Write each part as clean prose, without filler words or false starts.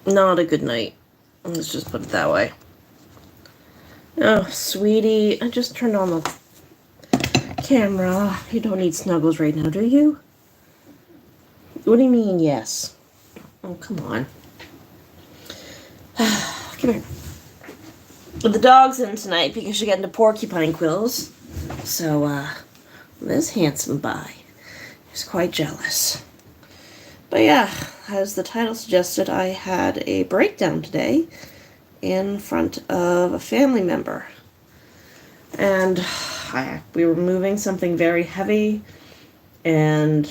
Not a good night. Let's just put it that way. Oh, sweetie, I just turned on the camera. You don't need snuggles right now, do you? What do you mean, yes? Oh, come on. Come here. The dog's in tonight because she got into porcupine quills. So, this handsome boy is quite jealous. But yeah, as the title suggested, I had a breakdown today in front of a family member. And we were moving something very heavy, and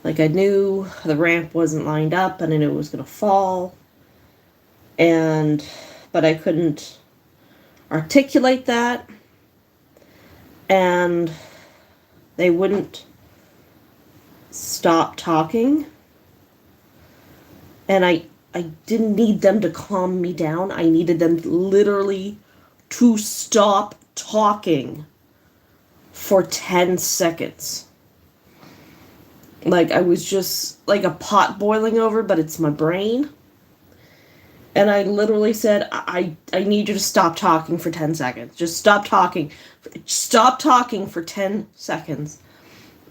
I knew the ramp wasn't lined up, and I knew it was going to fall. But I couldn't articulate that, and they wouldn't stop talking. And I didn't need them to calm me down. I needed them literally to stop talking for 10 seconds. I was just like a pot boiling over, but it's my brain. And I literally said, I need you to stop talking for 10 seconds. Just stop talking. Stop talking for 10 seconds.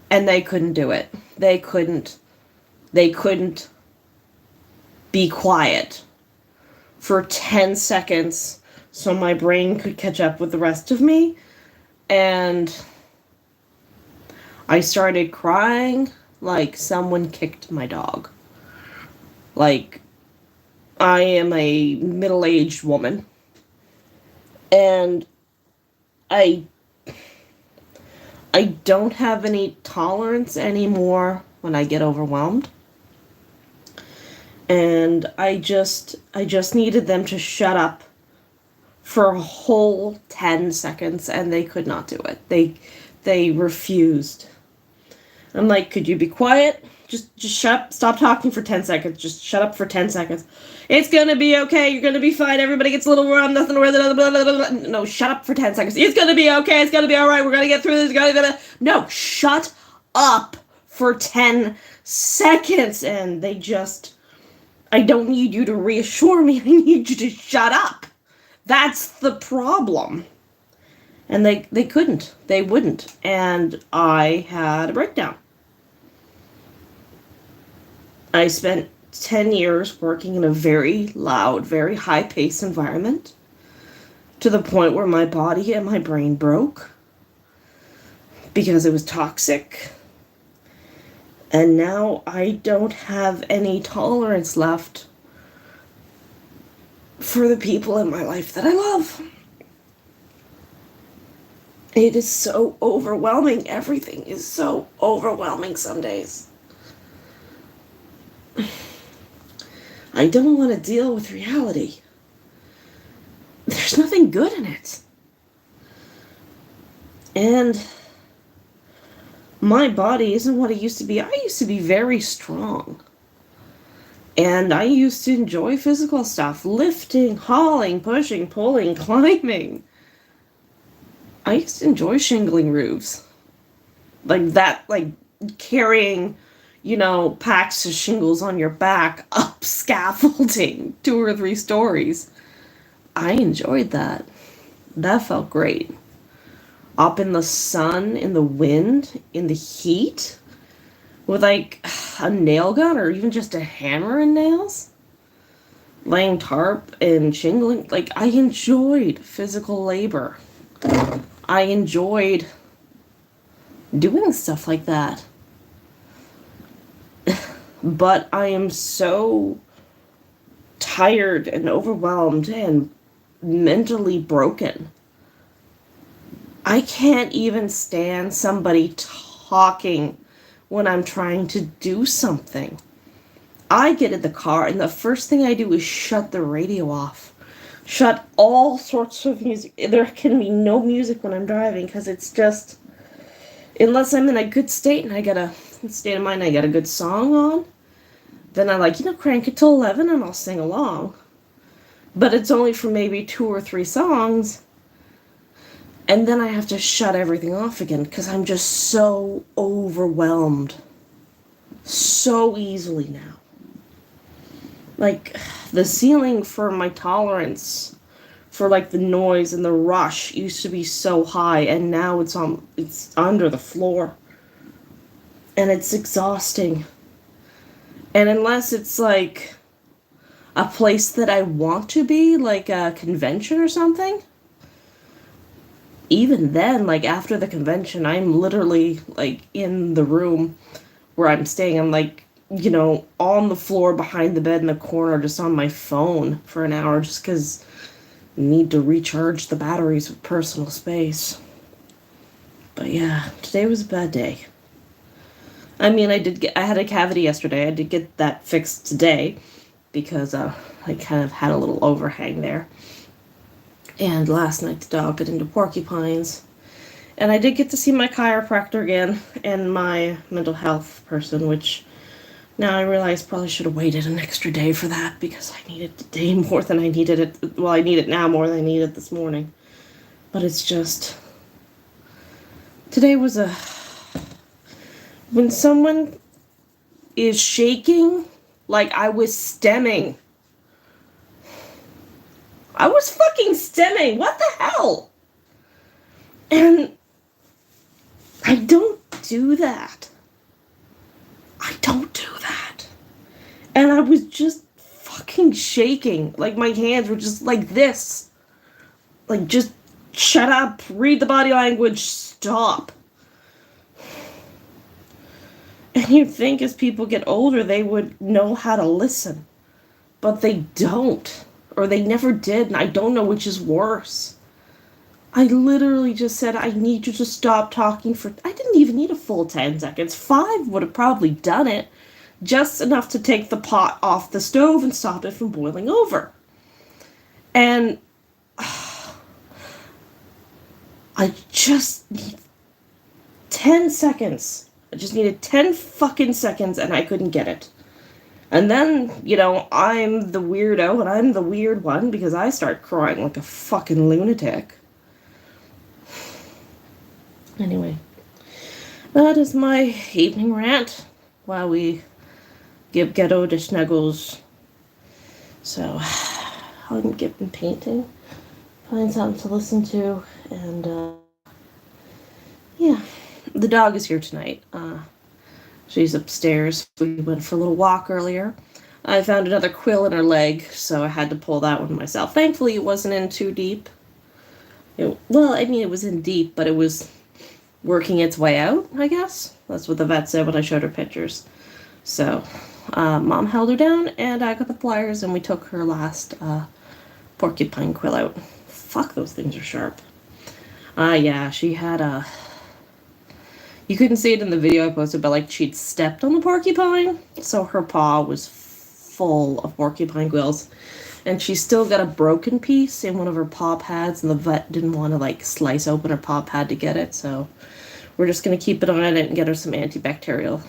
And they couldn't do it. They couldn't be quiet for 10 seconds so my brain could catch up with the rest of me. And I started crying like someone kicked my dog. I am a middle-aged woman, and I don't have any tolerance anymore when I get overwhelmed. And I just needed them to shut up for a whole 10 seconds, and they could not do it. They refused. I'm like, could you be quiet? Just shut up. Stop talking for 10 seconds. Just shut up for 10 seconds. It's gonna be okay. You're gonna be fine. Everybody gets a little warm. Nothing to worry about. No, shut up for 10 seconds. It's gonna be okay. It's gonna be alright. We're gonna get through this. No, shut up for 10 seconds. And they just... I don't need you to reassure me. I need you to shut up. That's the problem. And they couldn't. They wouldn't. And I had a breakdown. I spent 10 years working in a very loud, very high-paced environment to the point where my body and my brain broke because it was toxic. And now I don't have any tolerance left for the people in my life that I love. It is so overwhelming. Everything is so overwhelming some days. I don't want to deal with reality. There's nothing good in it. And my body isn't what it used to be. I used to be very strong. And I used to enjoy physical stuff. Lifting, hauling, pushing, pulling, climbing. I used to enjoy shingling roofs. Carrying, packs of shingles on your back up scaffolding 2 or 3 stories. I enjoyed that. That felt great. Up in the sun, in the wind, in the heat, with a nail gun or even just a hammer and nails. Laying tarp and shingling. I enjoyed physical labor. I enjoyed doing stuff like that. But I am so tired and overwhelmed and mentally broken. I can't even stand somebody talking when I'm trying to do something. I get in the car and the first thing I do is shut the radio off. Shut all sorts of music. There can be no music when I'm driving because it's just... Unless I'm in a good state and I got a state of mind, I got a good song on, then I crank it to 11 and I'll sing along. But it's only for maybe 2 or 3 songs. And then I have to shut everything off again because I'm just so overwhelmed. so easily now. Like, the ceiling for my tolerance for like the noise and the rush used to be so high, and now it's under the floor. And it's exhausting. And unless it's like a place that I want to be, like a convention or something, even then, like after the convention, I'm literally like in the room where I'm staying. I'm like, on the floor behind the bed in the corner, just on my phone for an hour, just because I need to recharge the batteries with personal space. But yeah, today was a bad day. I mean, I had a cavity yesterday. I did get that fixed today because I kind of had a little overhang there. And last night the dog got into porcupines. And I did get to see my chiropractor again and my mental health person, which now I realize probably should have waited an extra day for that because I needed the day more than I needed it. Well, I need it now more than I needed it this morning. But it's just. Today was a. When someone is shaking, like I was stemming. I was fucking stemming. What the hell? And I don't do that. I don't do that. And I was just fucking shaking. Like my hands were just like this. Like just shut up, read the body language, stop. And you'd think as people get older they would know how to listen. But they don't. Or they never did, and I don't know which is worse. I literally just said, I need you to stop talking for. I didn't even need a full 10 seconds. 5 would have probably done it. Just enough to take the pot off the stove and stop it from boiling over. And I just need 10 seconds. I just needed 10 fucking seconds, and I couldn't get it. And then, I'm the weirdo, and I'm the weird one because I start crying like a fucking lunatic. Anyway, that is my evening rant while we give Ghetto the snuggles. So, I'm getting painting, find something to listen to, and, yeah. The dog is here tonight. She's upstairs. We went for a little walk earlier. I found another quill in her leg, so I had to pull that one myself. Thankfully, it wasn't in too deep. It was in deep, but it was working its way out, I guess. That's what the vet said when I showed her pictures. So, Mom held her down, and I got the pliers, and we took her last porcupine quill out. Fuck, those things are sharp. Yeah, she had a... You couldn't see it in the video I posted, but like she'd stepped on the porcupine, so her paw was full of porcupine quills. And she still got a broken piece in one of her paw pads, and the vet didn't want to like slice open her paw pad to get it, so we're just gonna keep it on it and get her some antibacterial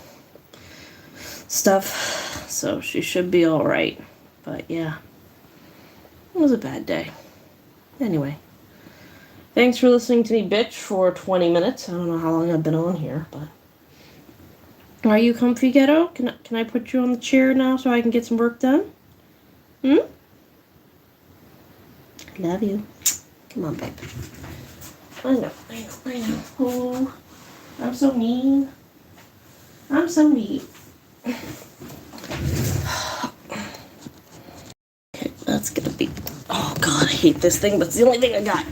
stuff. So she should be alright. But yeah. It was a bad day. Anyway. Thanks for listening to me bitch for 20 minutes. I don't know how long I've been on here, but... Are you comfy, Ghetto? Can I put you on the chair now so I can get some work done? I love you. Come on, babe. I know. Oh, I'm so mean. I'm so mean. Okay, that's gonna be... Oh, God, I hate this thing, but it's the only thing I got.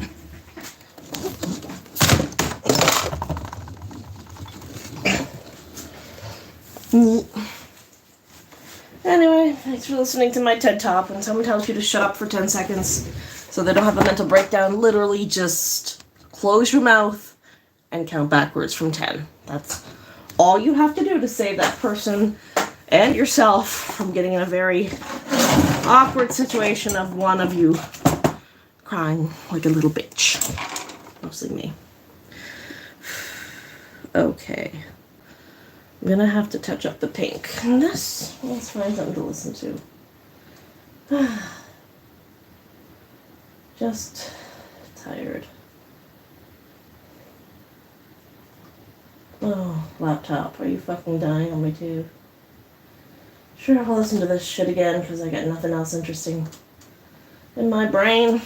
Anyway, thanks for listening to my TED Talk. When someone tells you to shut up for 10 seconds so they don't have a mental breakdown, literally just close your mouth and count backwards from 10. That's all you have to do to save that person and yourself from getting in a very awkward situation of one of you crying like a little bitch. Mostly me. Okay. I'm gonna have to touch up the pink. And let's find something to listen to. Just tired. Oh, laptop, are you fucking dying on me too? Sure, I'll listen to this shit again because I got nothing else interesting in my brain.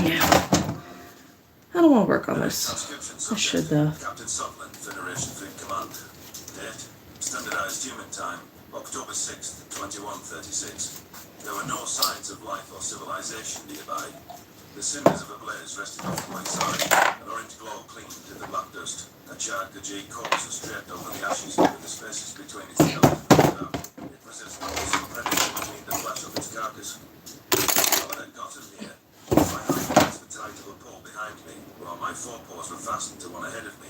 Yeah. I don't want to work on this. I should though. Captain Sutherland, Federation Fleet Command. Date, standardized human time, October 6th, 2136. There were no signs of life or civilization nearby. The cinders of a blaze rested off to one side, an orange glow clinging to the black dust. A charred Khajiit corpse was draped over the ashes with the spaces between its skeleton. It was as though some predator between the flesh of its carcass. How it had gotten here. My hand was the tight of a pole behind me, while my forepaws were fastened to one ahead of me.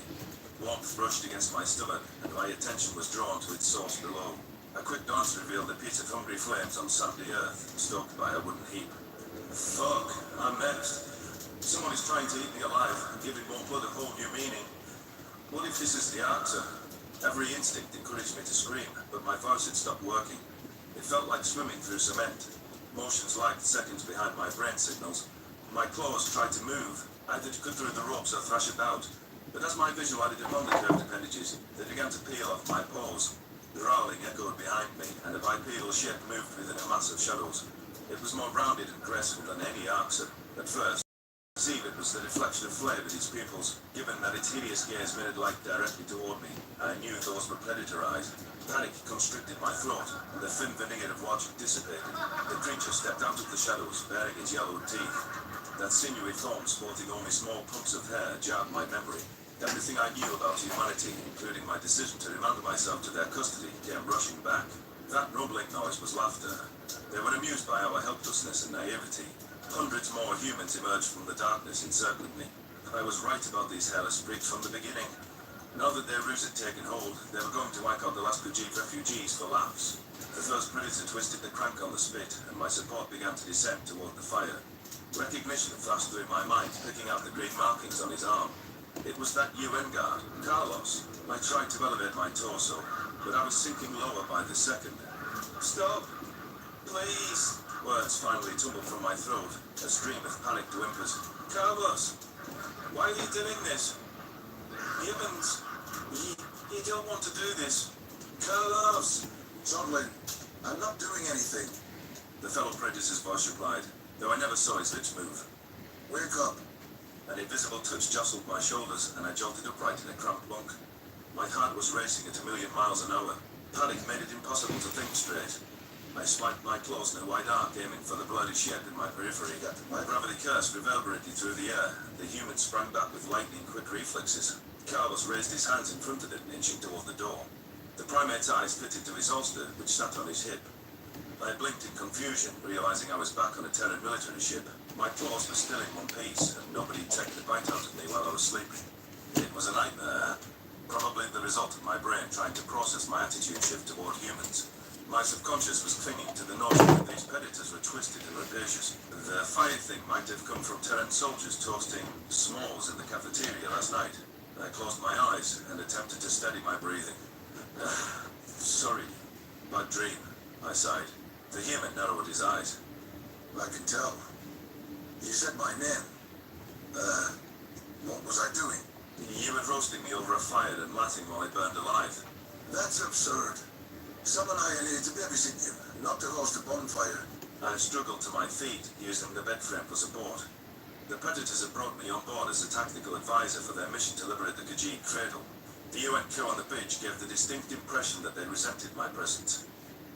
Warmth brushed against my stomach, and my attention was drawn to its source below. A quick glance revealed a piece of hungry flames on sandy earth, stoked by a wooden heap. Fuck, I'm next. Someone is trying to eat me alive and giving more blood a whole new meaning. What if this is the answer? Every instinct encouraged me to scream, but my voice had stopped working. It felt like swimming through cement. Motions lagged seconds behind my brain signals. My claws tried to move, either to cut through the ropes or thrash about. But as my vision added upon the curved appendages, they began to peel off my paws. The growling echoed behind me, and a bipedal shape moved within a mass of shadows. It was more rounded and graceful than any Arxer. At first, I perceived it was the reflection of flame in its pupils. Given that its hideous gaze made light directly toward me, I knew those were predator eyes. Panic constricted my throat, and the thin vinegar of logic dissipated. The creature stepped out of the shadows, bearing its yellowed teeth. That sinewy form, sporting only small clumps of hair, jarred my memory. Everything I knew about humanity, including my decision to remand myself to their custody, came rushing back. That rumbling noise was laughter. They were amused by our helplessness and naivety. Hundreds more humans emerged from the darkness encircling me. I was right about these hairless freaks from the beginning. Now that their ruse had taken hold, they were going to wipe out the last Khajiit refugees for laughs. The first predator twisted the crank on the spit, and my support began to descend toward the fire. Recognition flashed through my mind, picking out the green markings on his arm. It was that UN guard, Carlos. I tried to elevate my torso, but I was sinking lower by the second. Stop! Please! Words finally tumbled from my throat, a stream of panicked whimpers. Carlos! Why are you doing this? Humans! You don't want to do this. Carlos! Sutherland, I'm not doing anything. The fellow predator's voice replied, though I never saw his lips move. Wake up. An invisible touch jostled my shoulders, and I jolted upright in a cramped bunk. My heart was racing at 1,000,000 miles an hour. Panic made it impossible to think straight. I swiped my claws in a wide arc, aiming for the bloody shape in my periphery. My gravity curse reverberated through the air. The human sprang back with lightning-quick reflexes. Carlos raised his hands in front of it, inching toward the door. The primate's eyes fitted to his holster, which sat on his hip. I blinked in confusion, realizing I was back on a Terran military ship. My claws were still in one piece, and nobody had taken a bite out of me while I was sleeping. It was a nightmare, probably the result of my brain trying to process my attitude shift toward humans. My subconscious was clinging to the notion that these predators were twisted and rapacious. The fire thing might have come from Terran soldiers toasting s'mores in the cafeteria last night. I closed my eyes and attempted to steady my breathing. Sorry, bad dream, I sighed. The human narrowed his eyes. I can tell. You said my name. What was I doing? You were roasting me over a fire and laughing while I burned alive. That's absurd. Someone hired here to babysit you, not to host a bonfire. I struggled to my feet, using the bed frame for support. The predators had brought me on board as a tactical advisor for their mission to liberate the Khajiit cradle. The UN crew on the bridge gave the distinct impression that they resented my presence.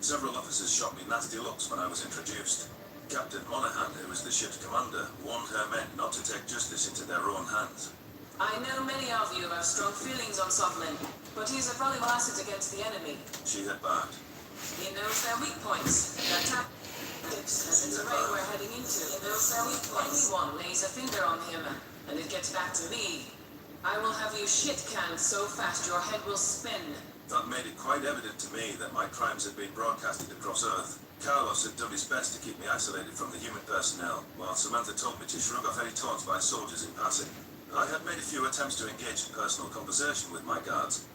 Several officers shot me nasty looks when I was introduced. Captain Monaghan, who was the ship's commander, warned her men not to take justice into their own hands. I know many of you have strong feelings on Sutherland, but he's a valuable asset against the enemy. She had barked. He knows their weak points, their tactics, and the terrain we're heading into. He knows their weak points. Anyone lays a finger on him, and it gets back to me. I will have you shit-canned so fast your head will spin. That made it quite evident to me that my crimes had been broadcasted across Earth. Carlos had done his best to keep me isolated from the human personnel, while Samantha told me to shrug off any taunts by soldiers in passing. I had made a few attempts to engage in personal conversation with my guards.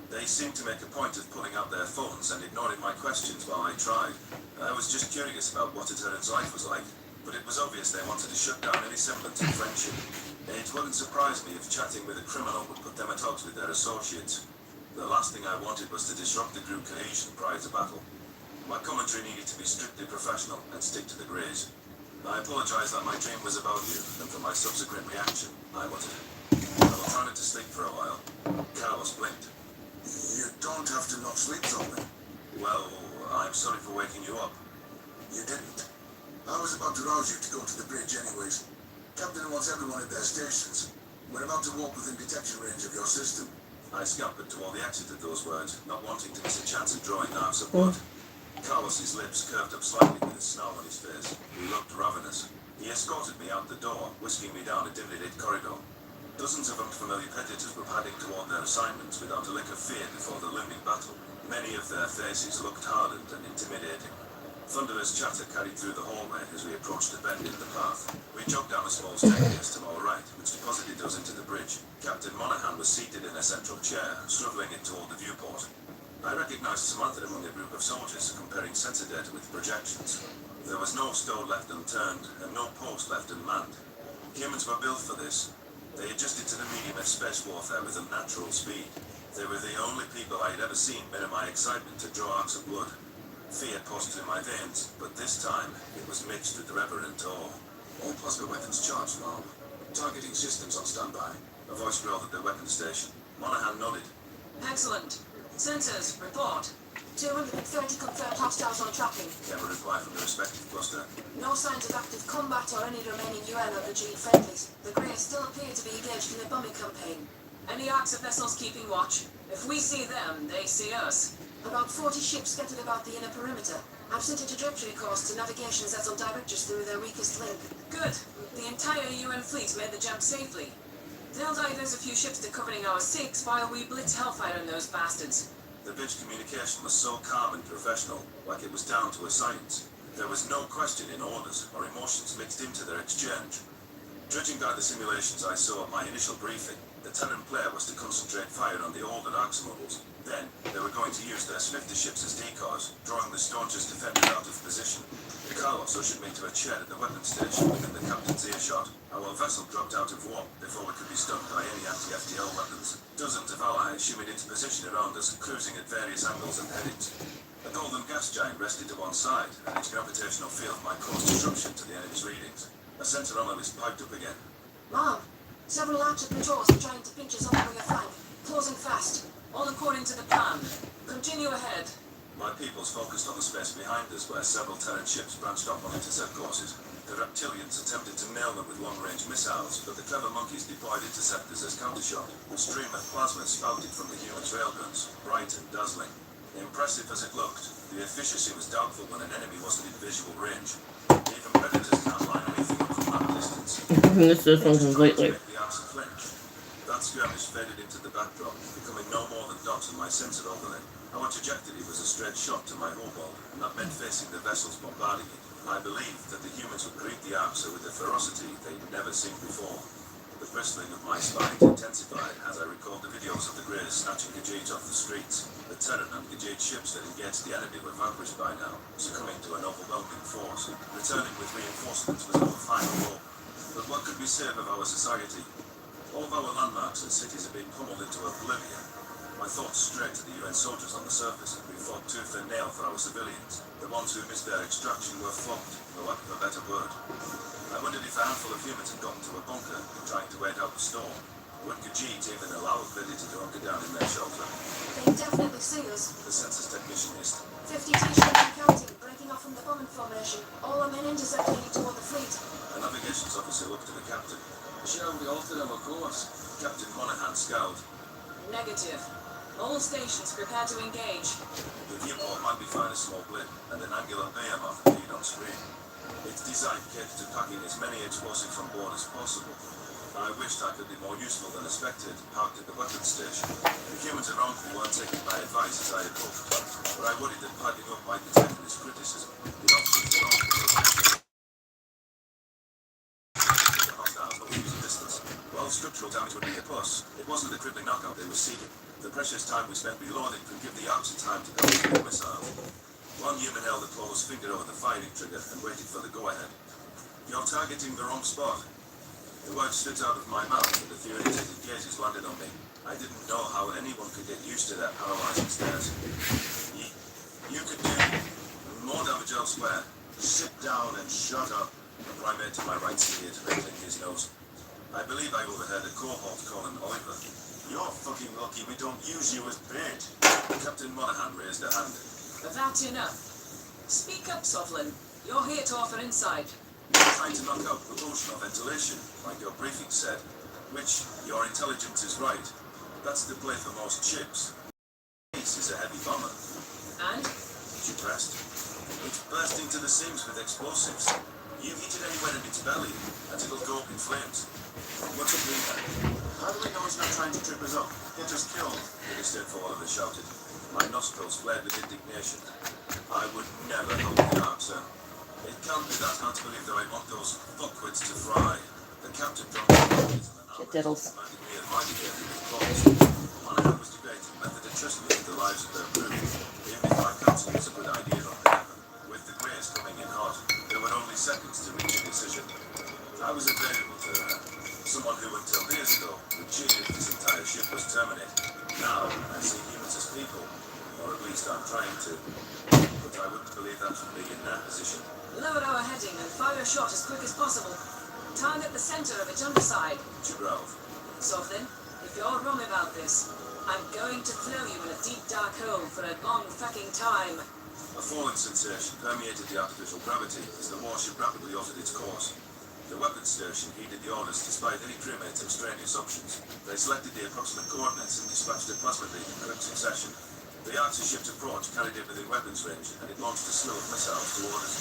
They seemed to make a point of pulling out their phones and ignoring my questions while I tried. I was just curious about what a Terran's life was like, but it was obvious they wanted to shut down any semblance of friendship. It wouldn't surprise me if chatting with a criminal would put them at odds with their associates. The last thing I wanted was to disrupt the group cohesion prior to battle. My commentary needed to be strictly professional and stick to the Greys. I apologize that my dream was about you, and for my subsequent reaction, I wanted it. I will try not to sleep for a while. Carlos blinked. You don't have to not sleep, Tommy. Well, I'm sorry for waking you up. You didn't. I was about to rouse you to go to the bridge anyways. Captain wants everyone at their stations. We're about to walk within detection range of your system. I scampered toward the exit at those words, not wanting to miss a chance of drawing knives of blood. Carlos's lips curved up slightly with a snarl on his face. He looked ravenous. He escorted me out the door, whisking me down a dimly lit corridor. Dozens of unfamiliar predators were padding toward their assignments without a lick of fear before the looming battle. Many of their faces looked hardened and intimidating. Thunderous chatter carried through the hallway as we approached the bend in the path. We jogged down a small staircase to our right, which deposited us into the bridge. Captain Monaghan was seated in a central chair, swiveling it toward the viewport. I recognized Samantha among a group of soldiers comparing sensor data with projections. There was no stone left unturned, and no post left unmanned. Humans were built for this. They adjusted to the medium of space warfare with unnatural speed. They were the only people I had ever seen mirror my excitement to draw arcs of blood. Fear coursed through my veins, but this time it was mixed with reverent awe. All plasma weapons charged, Mom. Targeting systems on standby. A voice growled at the weapons station. Monaghan nodded. Excellent. Sensors, report. 230 confirmed hostiles on tracking. Came a reply from the respective cluster. No signs of active combat or any remaining UN or Legion friendlies. The Greys still appear to be engaged in a bombing campaign. Any Arxa vessels keeping watch? If we see them, they see us. About 40 ships scattered about the inner perimeter. I've sent a trajectory course to navigations that'll direct us through their weakest link. Good. The entire UN fleet made the jump safely. They'll divert a few ships to covering our 6 while we blitz hellfire on those bastards. The bridge communication was so calm and professional, like it was down to a science. There was no question in orders or emotions mixed into their exchange. Judging by the simulations I saw at my initial briefing, the Terran player was to concentrate fire on the older Arxa models. Then, they were going to use their swifter ships as decoys, drawing the staunchest defenders out of position. Carlos ushered me to a chair at the weapons station within the captain's earshot. Our vessel dropped out of warp before we could be stunned by any anti-FTL weapons. Dozens of allies shimmied into position around us, cruising at various angles and headings. A golden gas giant rested to one side, and its gravitational field might cause disruption to the enemy's readings. A sensor analyst piped up again. Mom, several Archer patrols are trying to pinch us on the rear flank. Closing fast. All according to the plan. Continue ahead. My peoples focused on the space behind us where several Terran ships branched off on intercept courses. The reptilians attempted to nail them with long-range missiles, but the clever monkeys deployed interceptors as countershot. A stream of plasma spouted from the humans' railguns, bright and dazzling. Impressive as it looked, the efficiency was doubtful when an enemy wasn't in visual range. Even predators can't line anything up from that distance. Missed this one completely. The Arxa flinch. That skirmish faded into the backdrop, becoming no more than dots on my sensor overlay. Our trajectory was a straight shot to my hull, and that meant facing the vessels bombarding it. I believed that the humans would greet the Arxa with a ferocity they'd never seen before. The bristling of my spine intensified as I recalled the videos of the Greys snatching Gajit off the streets. The Terran and Gajit ships that engaged the enemy were vanquished by now, succumbing to an overwhelming force. Returning with reinforcements was our final hope. But what could we say of our society? All of our landmarks and cities have been pummeled into oblivion. My thoughts strayed to the UN soldiers on the surface, and we fought tooth and nail for our civilians. The ones who missed their extraction were flogged, for lack of a better word. I wondered if a handful of humans had gotten to a bunker, trying to wait out the storm. Would Gajit even allow a predator to hunker down in their shelter? They definitely see us. The census technician hissed. 50 T-ships and counting, breaking off from the bombing formation. All our men intercepting toward the fleet. The navigations officer looked at the captain. Shall we alter our course? Captain Monaghan scowled. Negative. All stations prepare to engage. The viewport might be fine a small blip, and an angular behemoth appeared on screen. Its design catered to packing as many explosives on board as possible. I wished I could be more useful than a spectator parked at the weapons station. The humans around me weren't taking my advice as I had hoped, but I worried that piping up might be taken as criticism. The options were open to the hostiles, but using distance. While structural damage would be a plus, it wasn't the crippling knockout they were seeking. The precious time we spent reloading could give the Arxa time to go through the missile. One human held a closed finger over the firing trigger and waited for the go-ahead. You're targeting the wrong spot. The words slipped out of my mouth, and the irritated gazes landed on me. I didn't know how anyone could get used to their paralyzing stares. You could do more damage elsewhere. Sit down and shut up. The primate to my right sneered, wrinkling his nose. I believe I overheard a cohort calling Oliver. You're fucking lucky we don't use you as bait. Captain Monaghan raised a hand. That's enough. Speak up, Sovlin. You're here to offer insight. You're trying to knock out propulsion or ventilation, like your briefing said. Which, your intelligence is right. That's the play for most ships. Ace is a heavy bomber. And? She pressed. It's bursting to the seams with explosives. You hit it anywhere in its belly, and it'll go up in flames. What's it mean then? How do we know he's not trying to trip us up? Get us killed? The distant Oliver shouted. My nostrils flared with indignation. I would never hold the answer. It can't be that hard to believe that I want those fuckwits to fry. The captain dropped his Shit diddles. reminded me of my behavior with clothes. Monaghan was debating whether to trust me with the lives of their crew, even if my counsel was a good idea on paper. With the Greys coming in hot, there were only seconds to reach a decision. I was available to her. Someone who until years ago would cheer if this entire ship was terminated. Now, I see humans as people, or at least I'm trying to. But I wouldn't believe that from being in that position. Lower our heading and fire a shot as quick as possible. Target the center of its underside. She growled. Sovlin, if you're wrong about this, I'm going to throw you in a deep dark hole for a long fucking time. A falling sensation permeated the artificial gravity as the warship rapidly altered its course. The weapons station heeded the orders despite any crewmate's extraneous options. They selected the approximate coordinates and dispatched a plasma beam in quick succession. The Archer ship's approach carried it within weapons range, and it launched a slew of missiles toward us.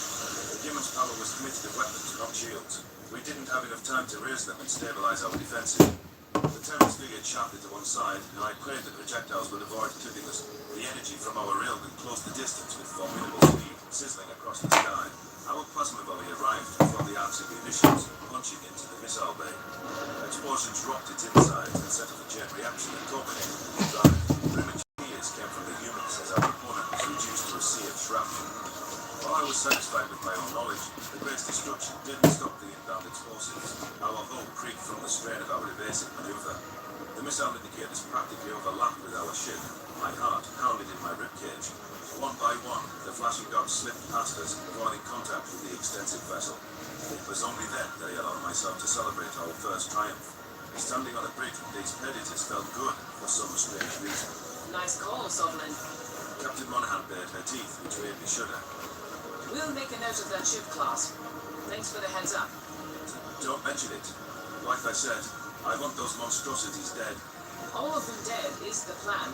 The human's power was committed to weapons, not shields. We didn't have enough time to raise them and stabilize our defenses. The terrorists veered sharply to one side, and I prayed the projectiles would avoid clipping us. The energy from our railgun closed the distance with formidable speed, sizzling across the sky. Our plasma volley arrived before the arms of the munitions, punching into the missile bay. Explosions rocked its insides and set off a chain reaction that culminated with the drive. Premature tears came from the humans as our opponent was reduced to a sea of shrapnel. While I was satisfied with my own knowledge, the greatest destruction didn't stop the inbound explosives. Our hull creaked from the strain of our evasive maneuver. The missile indicators practically overlapped with our ship. My heart pounded in my ribcage. One by one, the flashing dots slipped past us, avoiding contact with the extensive vessel. It was only then that I allowed myself to celebrate our first triumph. Standing on a bridge with these predators felt good for some strange reason. Nice call, Sovlin. Captain Monaghan bared her teeth, which made me shudder. We'll make a note of that ship class. Thanks for the heads up. Don't mention it. Like I said, I want those monstrosities dead. All of them dead is the plan.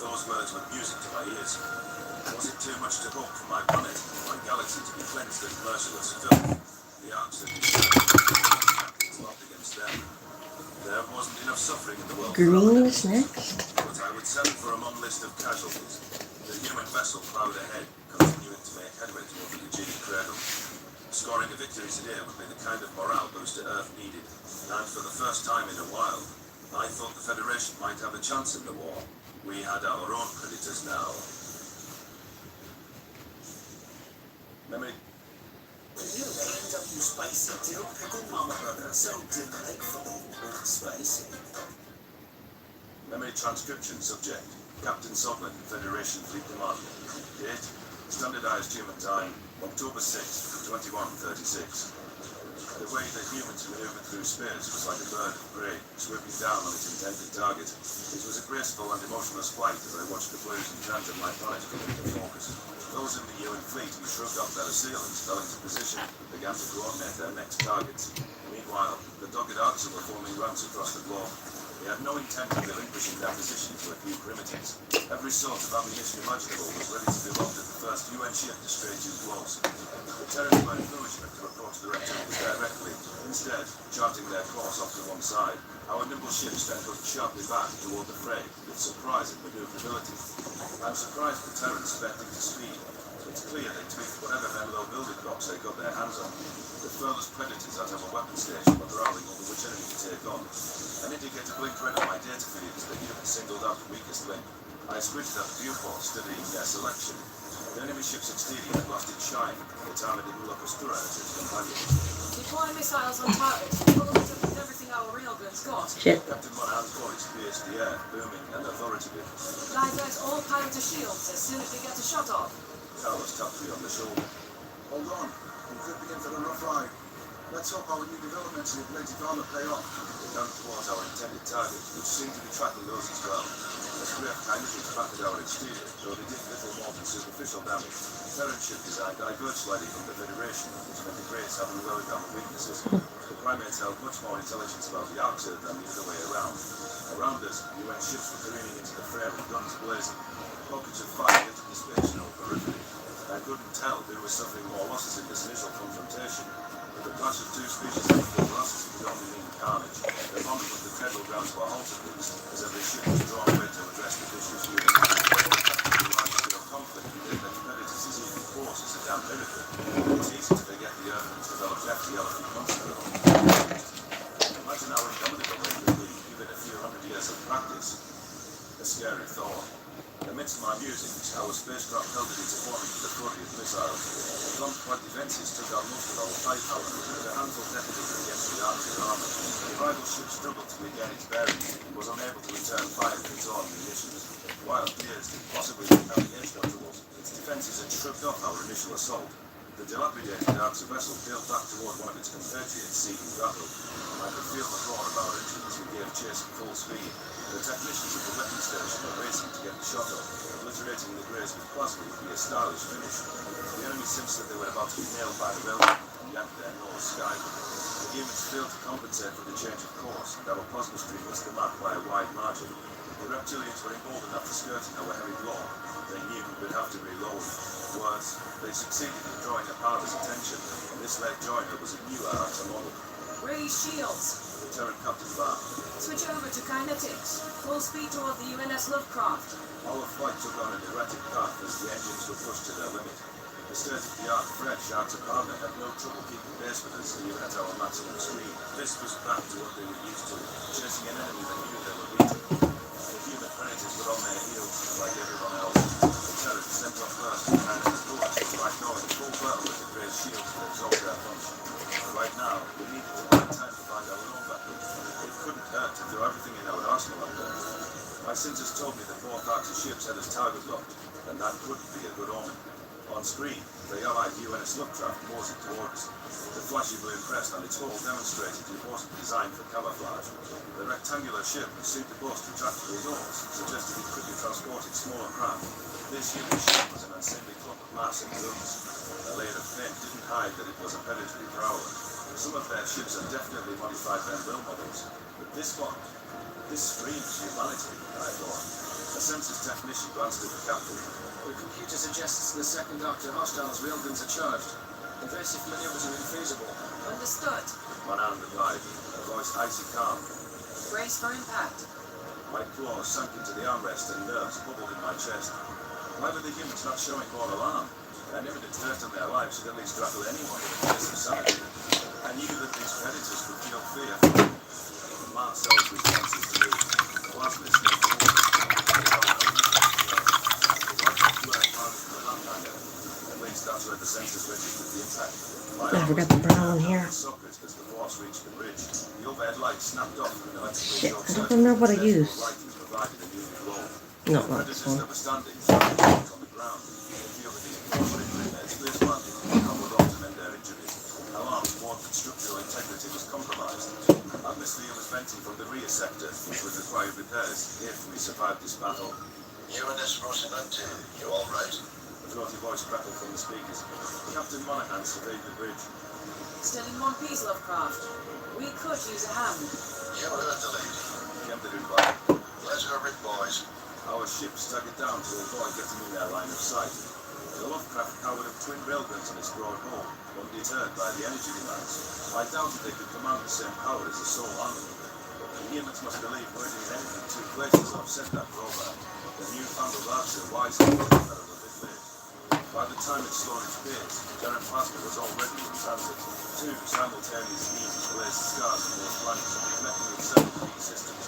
Those words were music to my ears. Was it too much to hope for my planet, my galaxy, to be cleansed of merciless filth? The arcs that we locked against them. There wasn't enough suffering in the world. Green is next. But I would settle for a long list of casualties. The human vessel plowed ahead, continuing to make headway toward the Kajiki cradle. Scoring a victory today would be the kind of morale booster Earth needed. And for the first time in a while, I thought the Federation might have a chance in the war. We had our own predators now. Memory. The new A&W Spicy Dill Pickle Mama Burger. So delightfully spicy. Memory transcription subject. Captain Sovlin, Federation Fleet Command. Date, standardized human time, October 6th, 2136. The way the humans maneuvered through space was like a bird of prey, swooping down on its intended target. It was a graceful and emotionless flight as I watched the blues and trends of my planet come into focus. Those in the UN fleet who shrugged off their assailants fell into position and began to coordinate their next targets. Meanwhile, the dogged Archer were forming ranks across the globe. They had no intent of relinquishing their position to a few primitives. Every sort of ammunition imaginable was ready to be lobbed at the first UN ship to stray too close. The terrorists were encouragement to approach the rectangles directly. Instead, charting their course off to one side, our nimble ships then hooked sharply back toward the fray with surprise and maneuverability. I'm surprised the terrorists sped into speed. It's clear they tweaked whatever low building blocks they got their hands on. The furthest predators at our weapon station were growling over which enemy to take on. An indicator blinked red on my data feed as the unit singled out the weakest link. I squinted at the viewport, studying their selection. The enemy ship's exterior had lost its shine. The time it didn't look as thorough as its companions. Deploy missiles on target. Pull them with everything see our railguns got. Shit. Captain Monahan's voice pierced the air, booming and authoritative. Divert all pilot shields as soon as we get a shot off. Carlos tapped me on the shoulder. Hold on. We could begin for the rough ride. Let's hope our new developments in Atlantic Armor pay off. We turned towards our intended target, which seemed to be tracking us as well. The Swift kindly flattened our exterior, though they did little more than superficial damage. Parent ship design diverged slightly from the Federation, which meant the Greys having lowered down the weaknesses. The Primates held much more intelligence about the Arctic than the other way around. Around us, UN ships were careening into the fray with guns blazing. Pockets of fire lit the space in our periphery. I couldn't tell who was suffering more losses in this initial confrontation. The clash of two species of equal velocity could only mean carnage. The moment of the federal grounds were halted as every ship was drawn away to address the vicious unit. The large-scale conflict within the predators is even force is a damn miracle. It's easy to forget the Earthmen's developed FTL a few months ago. Imagine how indomitable they could be, given a few hundred years of practice. A scary thought. Amidst my musings, our spacecraft held it into forming for the Freudian missiles. The Gunpowder defences took out most of our firepower, with a handful detonated against the Arctic armor. The rival ship struggled to regain its bearings and was unable to return fire to its own munitions. While Piers did possibly have the edge controls, its defences had shrugged off our initial assault. The dilapidated Arctic vessel peeled back toward one of its compatriots seeking battle. I could feel the roar of our engines as we gave chase at full speed. The technicians at the weapon station were racing to get the shot off. Obliterating the Greys with plasma would be a stylish finish. The enemy sensed that they were about to be nailed by the railgun and yanked their nose skyward. The humans failed to compensate for the change of course, and our plasma stream missed the mark by a wide margin. The reptilians were emboldened after skirting our heavy blow. They knew we would have to reload. Worse, they succeeded in drawing Apollo's attention, and this late joiner was a newer Archer model. Raise shields. The Terran captain bar. Switch over to kinetics. Full speed toward the UNS Lovecraft. All of flight took on an erratic path as the engines were pushed to their limit. The state-of-the-art fresh Archer partner had no trouble keeping pace with us even at our maximum speed. This was back to what they were used to, chasing an enemy that knew they were beaten. The human predators were on their heels, like everyone else. The Terrans sent off first behind his bullets, despite knowing full well that the Grey's shields would absorb their punch. Right now, we needed to find time to find our own weapon. It couldn't hurt to throw everything in our arsenal at them. My sensors told me that both Archer ships had us target locked, and that couldn't be a good omen. On screen, the Allied UNS Lovecraft moseyed toward us. The flashy blue crest on its hull demonstrated it wasn't designed for camouflage. The rectangular ship seemed to boast retractable doors, suggesting it could be transporting smaller craft. This human ship was an unseemly clump of mass and guns. A layer of paint didn't hide that it was a predatory prowler. Some of their ships are definitely modified Benbow models, but this one, this screams humanity, I thought. A census technician glanced at the captain. The computer suggests the second Doctor Hostiles railguns are charged. Evasive maneuvers are infeasible. Understood. Monahan replied, a voice icy calm. Brace for impact. My claws sunk into the armrest and nerves bubbled in my chest. Why were the humans not showing more alarm? I knew that threat on their lives should at least rattle anyone with a face of sanity. I knew that these predators would feel fear. Marcel's responses to me. Plasma sniffed forward. At least that's where the sensors registered the impact. I forgot the brown here. Sockets as the force reached the bridge. The overhead light snapped off and an electrical Shit, shock I don't remember what I used. lighting provided a new glow. No, The not predators this one. that were standing on the ground. They feel that the incorporated in their space landing and would often end their injuries. Alarms warned that structural integrity was compromised. Atmosphere was venting from the rear sector, which would require repairs if we survived this battle. UNS Rocinante, you all right? A throaty voice crackled from the speakers. Captain Monahan surveyed the bridge. Still in one piece, Lovecraft. We could use a hand. You heard the lady. Kempton replied. Let her rip, boys. Our ship staggered down to avoid getting in their line of sight. The Lovecraft powered up twin railguns on its broad hull, undeterred by the energy demands. I doubted they could command the same power as the Soul Army. The humans must believe working in anything in two places offset that drawback. The newfangled Archer wisely put that of a bit late. By the time it slowed its pace, Terran plasma was already in transit. Two simultaneous beams blazed scars from those planets, connecting with several key systems.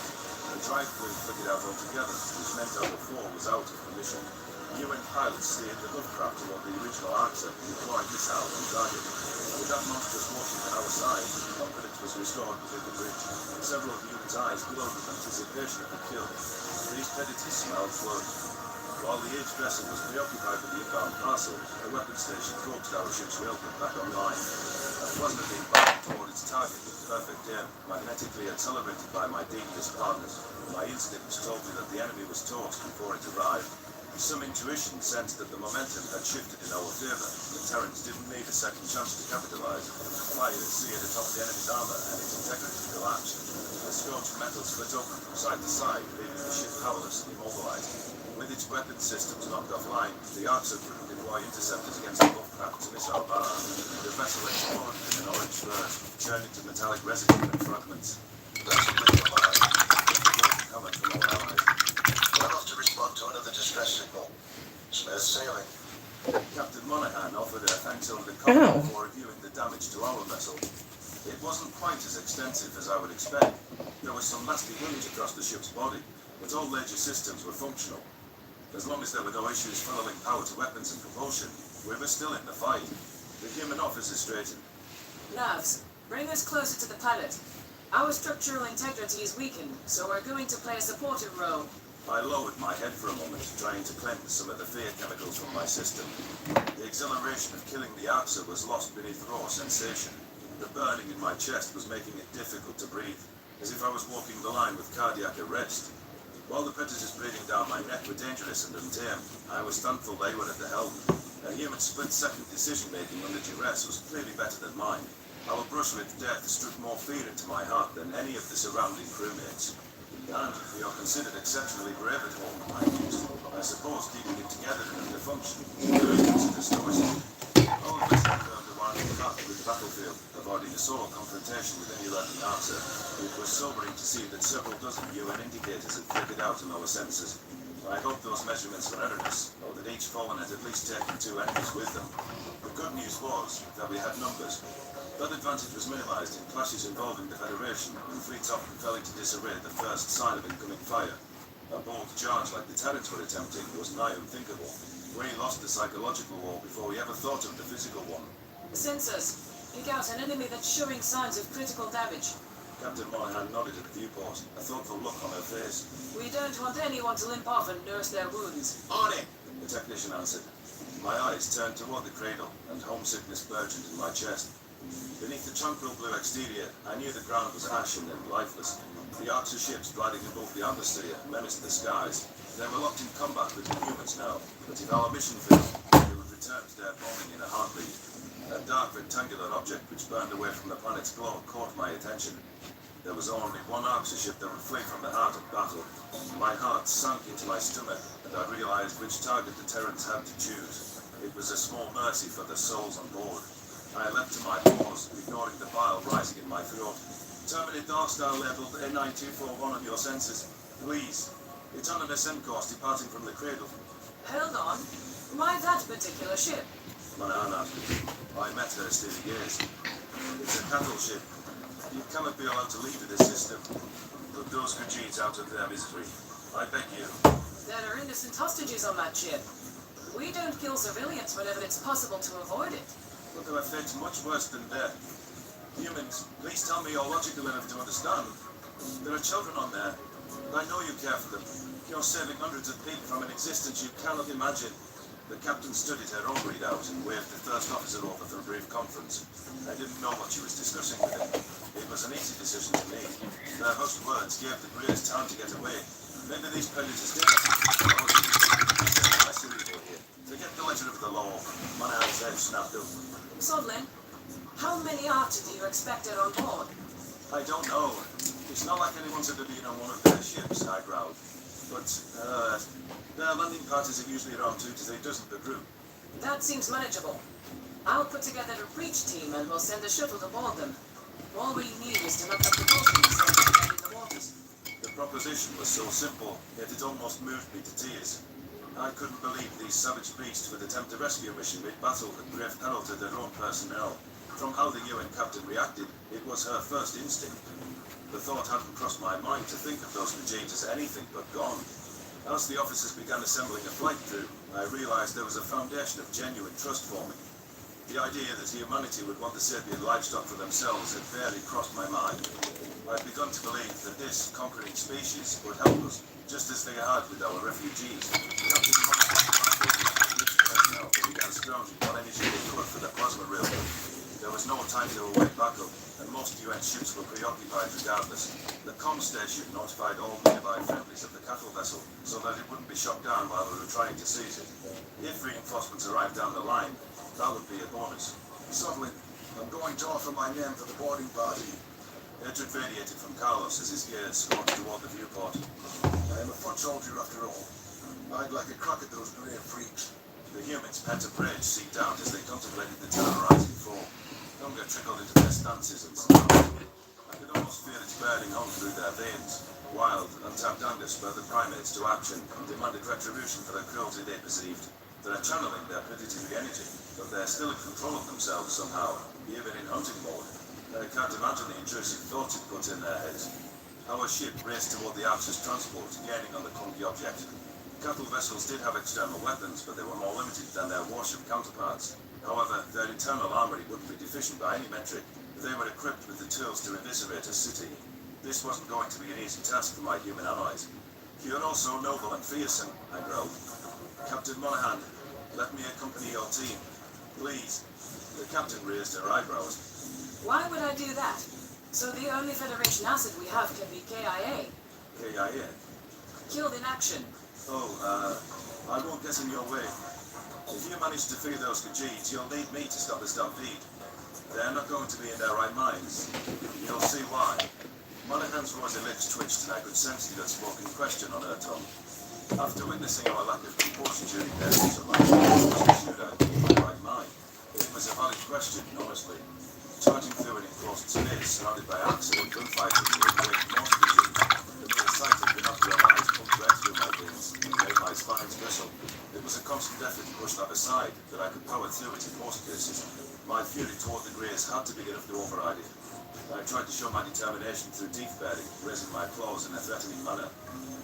The drive fluid flickered out altogether, which meant our 4 was out of commission. UN pilots steered the Lovecraft toward the original Archer, deploying missiles on target. With that monstrous watching at our side, confidence was restored within the bridge. Several of Newton's eyes glowed with anticipation of the kill. These predators smelled blood. While the aged vessel was preoccupied with the inbound parcel, the weapons station coaxed our ship's railgun back online. A plasma beam fired toward its target with perfect aim, magnetically accelerated by my devious partners. My instincts told me that the enemy was toast before it arrived. Some intuition sensed that the momentum had shifted in our favour. The Terrans didn't need a second chance to capitalise. Fire seared atop the enemy's armour and its integrity collapsed. The scorched metal split open from side to side, leaving the ship powerless and immobilised. With its weapons systems knocked offline, the Archer couldn't deploy interceptors against the Lovecraft's missile bar. The vessel exploded in an orange burst, churning to metallic residue and fragments. That's a bit of a lie. Comment from our allies. We're off to respond to another distress signal. Smith sailing. Captain Monaghan offered her thanks over the Oh. call for reviewing the damage to our vessel. It wasn't quite as extensive as I would expect. There was some nasty wounds across the ship's body, but all major systems were functional. As long as there were no issues funneling power to weapons and propulsion, we were still in the fight. The human officer straightened. Lavs, bring us closer to the pilot. Our structural integrity is weakened, so we're going to play a supportive role. I lowered my head for a moment, trying to cleanse some of the fear chemicals from my system. The exhilaration of killing the Archer was lost beneath raw sensation. The burning in my chest was making it difficult to breathe, as if I was walking the line with cardiac arrest. While the predators breathing down my neck were dangerous and untamed, I was thankful they were at the helm. A human split-second decision-making under duress was clearly better than mine. Our brush with death struck more fear into my heart than any of the surrounding crewmates. And you're considered exceptionally brave at home, I mused. I suppose keeping it together and under function considered stoicism. All of us confirmed the winding path with the battlefield, avoiding a solo confrontation with any lurking Archer. It was sobering to see that several dozen UN indicators had flickered out in our senses. I hoped those measurements were erroneous, or that each fallen had at least taken 2 enemies with them. The good news was that we had numbers. That advantage was minimized in clashes involving the Federation, and fleets often fell into disarray at the first sign of incoming fire. A bold charge like the Terrans were attempting was nigh unthinkable. We lost the psychological war before we ever thought of the physical one. Sensors, pick out an enemy that's showing signs of critical damage. Captain Monaghan nodded at the viewport, a thoughtful look on her face. We don't want anyone to limp off and nurse their wounds. On it! The technician answered. My eyes turned toward the cradle, and homesickness burgeoned in my chest. Beneath the tranquil blue exterior, I knew the ground was ashen and lifeless. The Archer ships gliding above the atmosphere menaced the skies. They were locked in combat with the humans now, but if our mission failed, they would return to their bombing in a heartbeat. A dark rectangular object which burned away from the planet's globe caught my attention. There was only one Archer ship that would flee from the heart of battle. My heart sank into my stomach, and I realized which target the Terrans had to choose. It was a small mercy for the souls on board. I leapt to my paws, ignoring the bile rising in my throat. Terminate Dark Star labeled N9241 on your sensors. Please. It's on an ascent course departing from the cradle. Hold on. Why that particular ship? Monaghan asked. I met her steady gaze. It's a cattle ship. You cannot be allowed to leave this system. Put those Khajiits out of their misery. I beg you. There are innocent hostages on that ship. We don't kill civilians whenever it's possible to avoid it. But there are fates much worse than death. Humans, please tell me you're logical enough to understand. There are children on there. I know you care for them. You're saving hundreds of people from an existence you cannot imagine. The captain studied her own readout and waved the first officer over for a brief conference. I didn't know what she was discussing with him. It was an easy decision to make. Their hushed words gave the Greys time to get away. Maybe these predators did. I see you here. Forget the letter of the law. Monaghan's head snapped up. Sodlin, how many Archer do you expect are on board? I don't know. It's not like anyone's ever been on one of their ships, I growled. But, their landing parties are usually around 2 to 3 dozen per group. That seems manageable. I'll put together a breach team and we'll send a shuttle to board them. All we need is to knock up the propulsion and in the waters. The proposition was so simple, yet it almost moved me to tears. I couldn't believe these savage beasts would attempt a rescue mission mid-battle at grave peril to their own personnel. From how the UN captain reacted, it was her first instinct. The thought hadn't crossed my mind to think of those Khajiits as anything but gone. As the officers began assembling a flight crew, I realized there was a foundation of genuine trust forming. The idea that humanity would want the sapient livestock for themselves had barely crossed my mind. I'd begun to believe that this conquering species would help us, just as they had with our refugees. Captain personnel began scrounging what energy they could for the plasma railroad. There was no time to await backup, and most UN ships were preoccupied regardless. The comm station notified all nearby friendlies of the cattle vessel, so that it wouldn't be shot down while we were trying to seize it. If reinforcements arrived down the line, that would be a bonus. Sutherland, I'm going to offer my name for the boarding party. Hatred radiated from Carlos as his gaze scorched toward the viewport. I am a foot soldier after all. I'd like a crack at those grey freaks. The humans' pent-up rage seeped out as they contemplated the terrorizing foe. Hunger trickled into their stances and stomachs. I could almost feel its burning on through their veins. Wild, untapped anger spurred the primates to action and demanded retribution for the cruelty they perceived. They're channeling their predatory energy, but they're still in control of themselves somehow, even in hunting mode. I can't imagine the intrusive thoughts it put in their heads. Our ship raced toward the Archer's transport, gaining on the clunky object. Cattle vessels did have external weapons, but they were more limited than their warship counterparts. However, their internal armory wouldn't be deficient by any metric. They were equipped with the tools to eviscerate a city. This wasn't going to be an easy task for my human allies. You're also noble and fearsome, I growled. Captain Monaghan, let me accompany your team. Please. The captain raised her eyebrows. Why would I do that? So the only Federation asset we have can be KIA. KIA? Killed in action. Oh, I won't get in your way. If you manage to free those Khajiits, you'll need me to stop the stampede. They're not going to be in their right minds. You'll see why. Monaghan's rosy lips twitched and I could sense the unspoken question on her tongue. After witnessing our lack of composure during their use of life, should I be in my right mind? It was a valid question, honestly. Charging through an enclosed space surrounded by accident gunfighting would break most of the Jews. The mere sight of binocular eyes pumped red through my veins and made my spines bristle. It was a constant effort to push that aside, that I could power through it in most cases. My fury toward the Greys had to be enough to override it. I tried to show my determination through teeth baring, raising my claws in a threatening manner.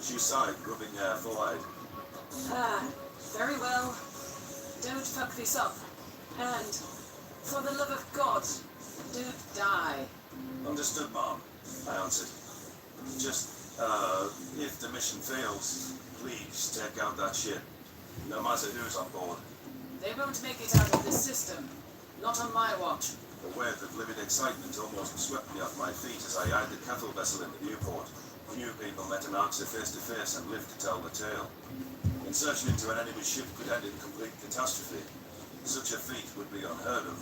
She sighed, rubbing her forehead. Very well. Don't fuck this up. And, for the love of God, don't die. Understood, Mom, I answered. Just, if the mission fails, please take out that ship. No matter who's on board. They won't make it out of this system. Not on my watch. A wave of livid excitement almost swept me off my feet as I eyed the cattle vessel in the viewport. Few people met an Archer face to face and lived to tell the tale. Insertion into an enemy ship could end in complete catastrophe. Such a feat would be unheard of.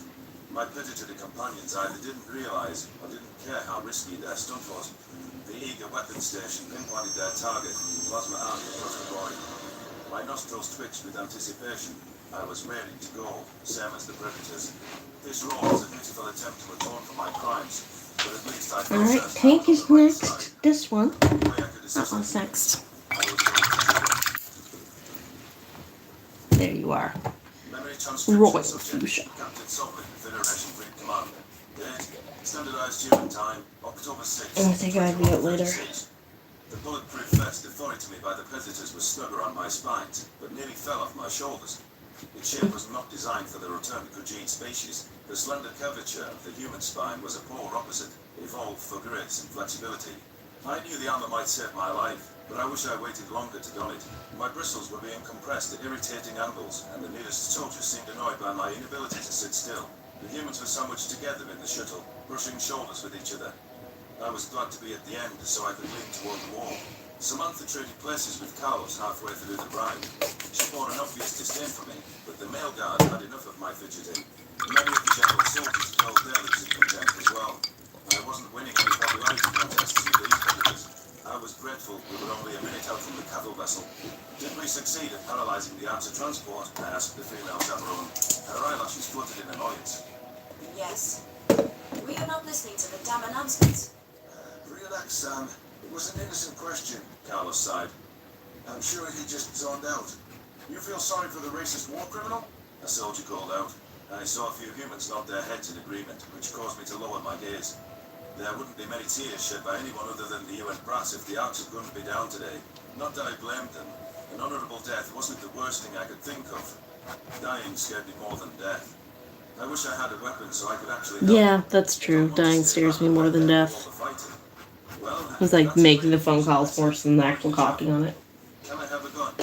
My predatory companions either didn't realize or didn't care how risky their stunt was. The eager weapons station pinpointed their target, plasma army across the body. My nostrils twitched with anticipation. I was ready to go, same as the predators. This role was a pitiful attempt to atone for my crimes, but at least I felt Alright, certain Tank I was is on the right next. side. This one. The way I could That assess one's it, next. I was going to There you are. Memory transcription Royal subject, Fuchsia. Captain Sullivan, Federation Fleet Command. Date, standardized human time, October 6th. I think I'll be out later. 2136. The bulletproof vest afforded to me by the predators was snug around my spines, but nearly fell off my shoulders. Its shape was not designed for the return to Khajiit species. The slender curvature of the human spine was a polar opposite, evolved for grace and flexibility. I knew the armor might save my life, but I wish I waited longer to don it. My bristles were being compressed at irritating angles, and the nearest soldiers seemed annoyed by my inability to sit still. The humans were sandwiched together in the shuttle, brushing shoulders with each other. I was glad to be at the end so I could lean toward the wall. Samantha traded places with Carlos halfway through the ride. She bore an obvious disdain for me, but the male guard had enough of my fidgeting. Many of the general soldiers held their lips in contempt as well. I wasn't winning any popularity contests with these predators. I was grateful we were only a minute out from the cattle vessel. Did we succeed at paralyzing the Archer transport? I asked the female chaperone. Her eyelashes fluttered in annoyance. Yes. Were you not listening to the damn announcements? Relax, Sam. It was an innocent question. Carlos sighed. I'm sure he just zoned out. You feel sorry for the racist war criminal? A soldier called out. I saw a few humans nod their heads in agreement, which caused me to lower my gaze. There wouldn't be many tears shed by anyone other than the UN brass if the Archer couldn't be down today. Not that I blamed them. An honourable death wasn't the worst thing I could think of. Dying scared me more than death. I wish I had a weapon so I could actually... Yeah, that's true. Dying scares me more than death. It's like making the phone calls worse than the actual talking on it. Can I have a gun?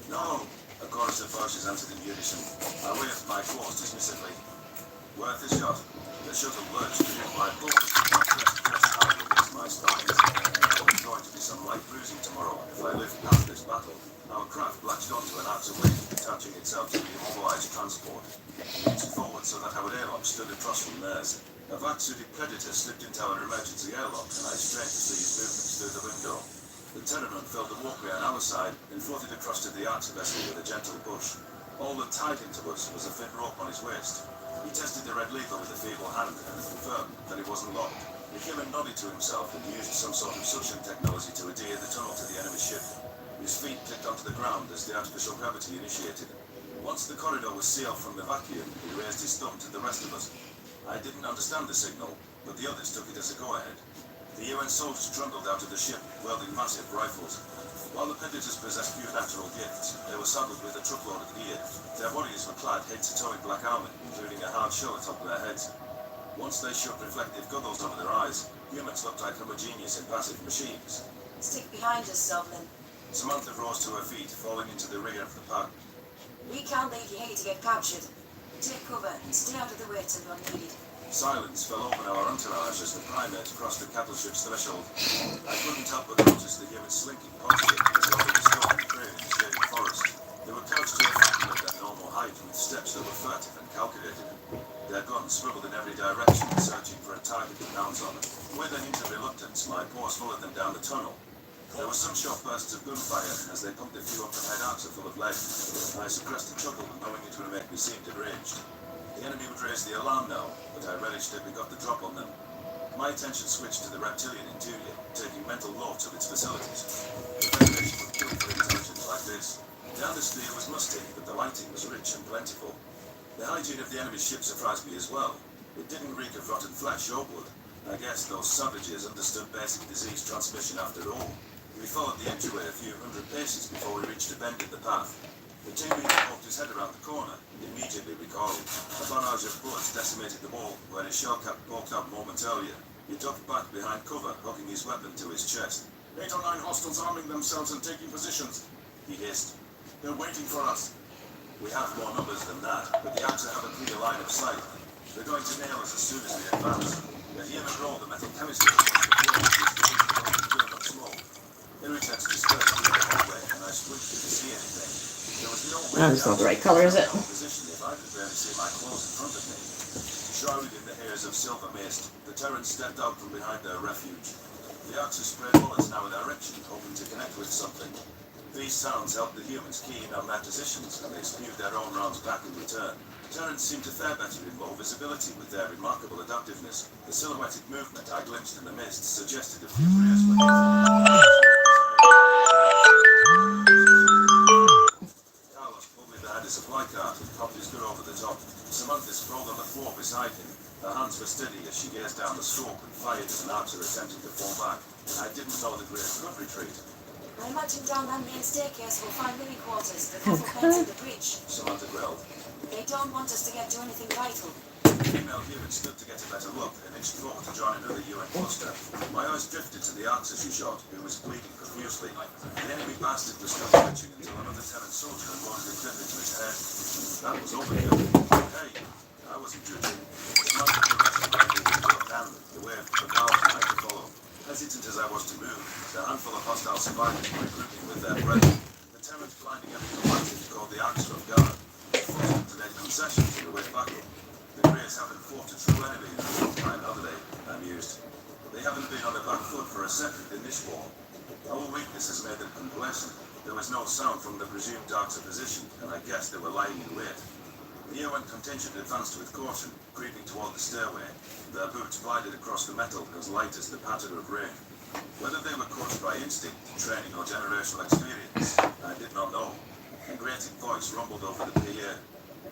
No, a chorus of voices answered in unison. I waved my claws dismissively. Worth a shot. The shuttle lurched to hit my balls. My chest pressed hard against my spine. There was going to be some light bruising tomorrow if I lived past this battle. Our craft latched onto an outer wing, attaching itself to the immobilized transport. Reached forward so that our airlock stood across from theirs. A vac-suited predator slipped into our emergency airlock, and I strained to see his movements through the window. The Terrorman filled the walkway on our side and floated across to the Archer vessel with a gentle push. All that tied into us was a thin rope on his waist. He tested the red lever with a feeble hand and confirmed that it wasn't locked. The human nodded to himself and used some sort of suction technology to adhere the tunnel to the enemy ship. His feet clicked onto the ground as the artificial gravity initiated. Once the corridor was sealed from the vacuum, he raised his thumb to the rest of us. I didn't understand the signal, but the others took it as a go-ahead. The UN soldiers trundled out of the ship, wielding massive rifles. While the Predators possessed few natural gifts, they were saddled with a truckload of gear. Their bodies were clad head to toe in black armor, including a hard shell atop their heads. Once they shoved reflective goggles over their eyes, humans looked like homogeneous, impassive machines. Stick behind us, Sovlin. Samantha rose to her feet, falling into the rear of the pack. We can't leave you here to get captured. Take cover and stay out of the way till you're needed. Silence fell over our entourage as the primate crossed the cattle ship's threshold. I couldn't help but notice the human slinking posture as though they were stalking prey in the shaded forest. They were couched to a factor of their normal height with steps that were furtive and calculated. Their guns swiveled in every direction, searching for a target to pounce on. With an hint of reluctance, my paws followed them down the tunnel. There were some short bursts of gunfire as they pumped a few overhead arcs full of lead. I suppressed a chuckle, knowing it would make me seem deranged. The enemy would raise the alarm now, but I relished that we got the drop on them. My attention switched to the reptilian interior, taking mental notes of its facilities. The Federation would kill for intelligence like this. The atmosphere was musty, but the lighting was rich and plentiful. The hygiene of the enemy's ship surprised me as well. It didn't reek of rotten flesh or blood. I guess those savages understood basic disease transmission after all. We followed the entryway a few hundred paces before we reached a bend in the path. The team leader poked his head around the corner, immediately recalled. A barrage of bullets decimated the wall where his shell cap poked out moments earlier. He ducked back behind cover, hooking his weapon to his chest. 8 or 9 hostiles arming themselves and taking positions. He hissed. They're waiting for us. We have more numbers than that, but the Axer have a clear line of sight. They're going to nail us as soon as we advance. The human rolled the metal chemistry across the floor, which is the film of smoke. Irritants dispersed through the hallway, and I squinted to see anything. There was no way That's not the right color, is it? position if I could barely see my clothes in front of me. Shrouded in the hairs of silver mist, the Terrans stepped out from behind their refuge. The Axer sprayed bullets in our direction, hoping to connect with something. These sounds helped the humans key in on their positions, and they spewed their own rounds back in return. Terrans seemed to fare better in low visibility with their remarkable adaptiveness. The silhouetted movement I glimpsed in the mist suggested a few players were Carlos pulled me behind a supply cart and popped his gun over the top. Samantha sprawled on the floor beside him. Her hands were steady as she gazed down the scope and fired at an archer attempting to fall back. I didn't know the Greys could retreat. I imagine down that main staircase we'll find living quarters, the cattle pens and the bridge. Samantha growled. They don't want us to get to anything vital. The female human stood to get a better look and inched forward to join another UN cluster. My eyes drifted to the archer she shot, who was bleeding profusely. The enemy bastard was still twitching until another Terran soldier had loaded a clip into his head. That was overkill. Hey, I wasn't judging. Samantha progressed the rifle with her left hand, the way of the valve I had to follow. Hesitant as I was to move, the handful of hostile survivors were grouping with their brethren. The Terrans blinding every combatant called the Axer of God. Forced them to make concessions in the way battle. The Greys haven't fought a true enemy in a long time, have they? I mused. They haven't been on the back foot for a second in this war. Our weakness has made them complacent. There was no sound from the presumed Dark's position, and I guessed they were lying in wait. The UN contingent advanced with caution, creeping toward the stairway. Their boots glided across the metal as light as the patter of rain. Whether they were coached by instinct, training, or generational experience, I did not know. A grating voice rumbled over the PA.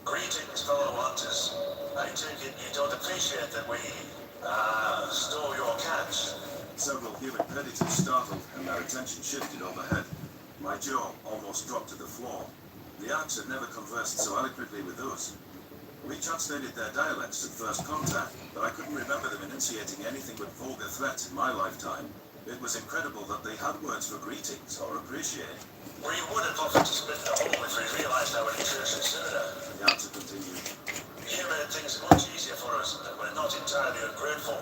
Greetings, fellow hunters. I take it you don't appreciate that we, stole your catch. Several human predators startled, and their attention shifted overhead. My jaw almost dropped to the floor. The Arks had never conversed so eloquently with us. We translated their dialects at first contact, but I couldn't remember them enunciating anything but vulgar threats in my lifetime. It was incredible that they had words for greetings or appreciate. We would have offered to split the hole if we realized our intrusion sooner. The answer continued. You made things much easier for us, and we're not entirely ungrateful.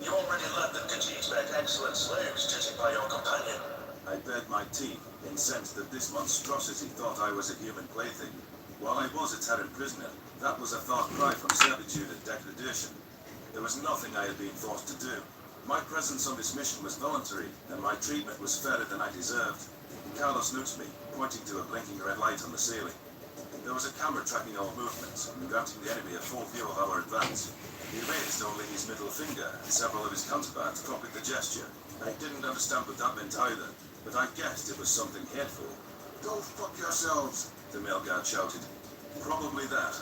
You already learned that Khajiits make excellent slaves, judging by your companion. I bared my teeth, incensed that this monstrosity thought I was a human plaything. While I was a Terran prisoner, that was a far cry from servitude and degradation. There was nothing I had been forced to do. My presence on this mission was voluntary, and my treatment was fairer than I deserved. Carlos nudged me, pointing to a blinking red light on the ceiling. There was a camera tracking our movements, and granting the enemy a full view of our advance. He raised only his middle finger, and several of his counterparts copied the gesture. I didn't understand what that meant either, but I guessed it was something hateful. Go fuck yourselves. The male guard shouted. Probably that.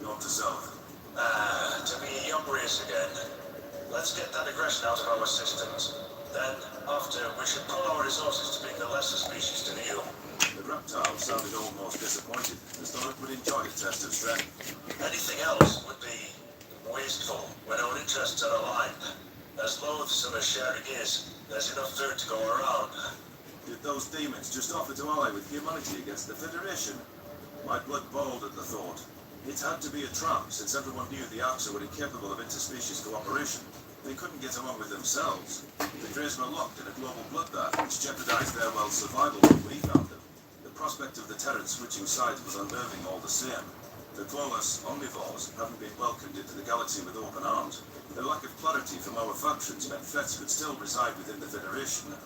Note to self. To be hungriest again. Let's get that aggression out of our systems. Then, after, we should pull our resources to bring the lesser species to the heel. The reptile sounded almost disappointed, as though it would enjoy a test of strength. Anything else would be wasteful when our interests are aligned. As loathsome as sharing is, there's enough food to go around. Did those demons just offer to ally with humanity against the Federation? My blood boiled at the thought. It had to be a trap, since everyone knew the Arcs were incapable of interspecies cooperation. They couldn't get along with themselves. The Greys were locked in a global bloodbath, which jeopardized their world's survival when we found them. The prospect of the Terrans switching sides was unnerving all the same. The clawless omnivores haven't been welcomed into the galaxy with open arms. The lack of clarity from our factions meant threats could still reside within the Federation.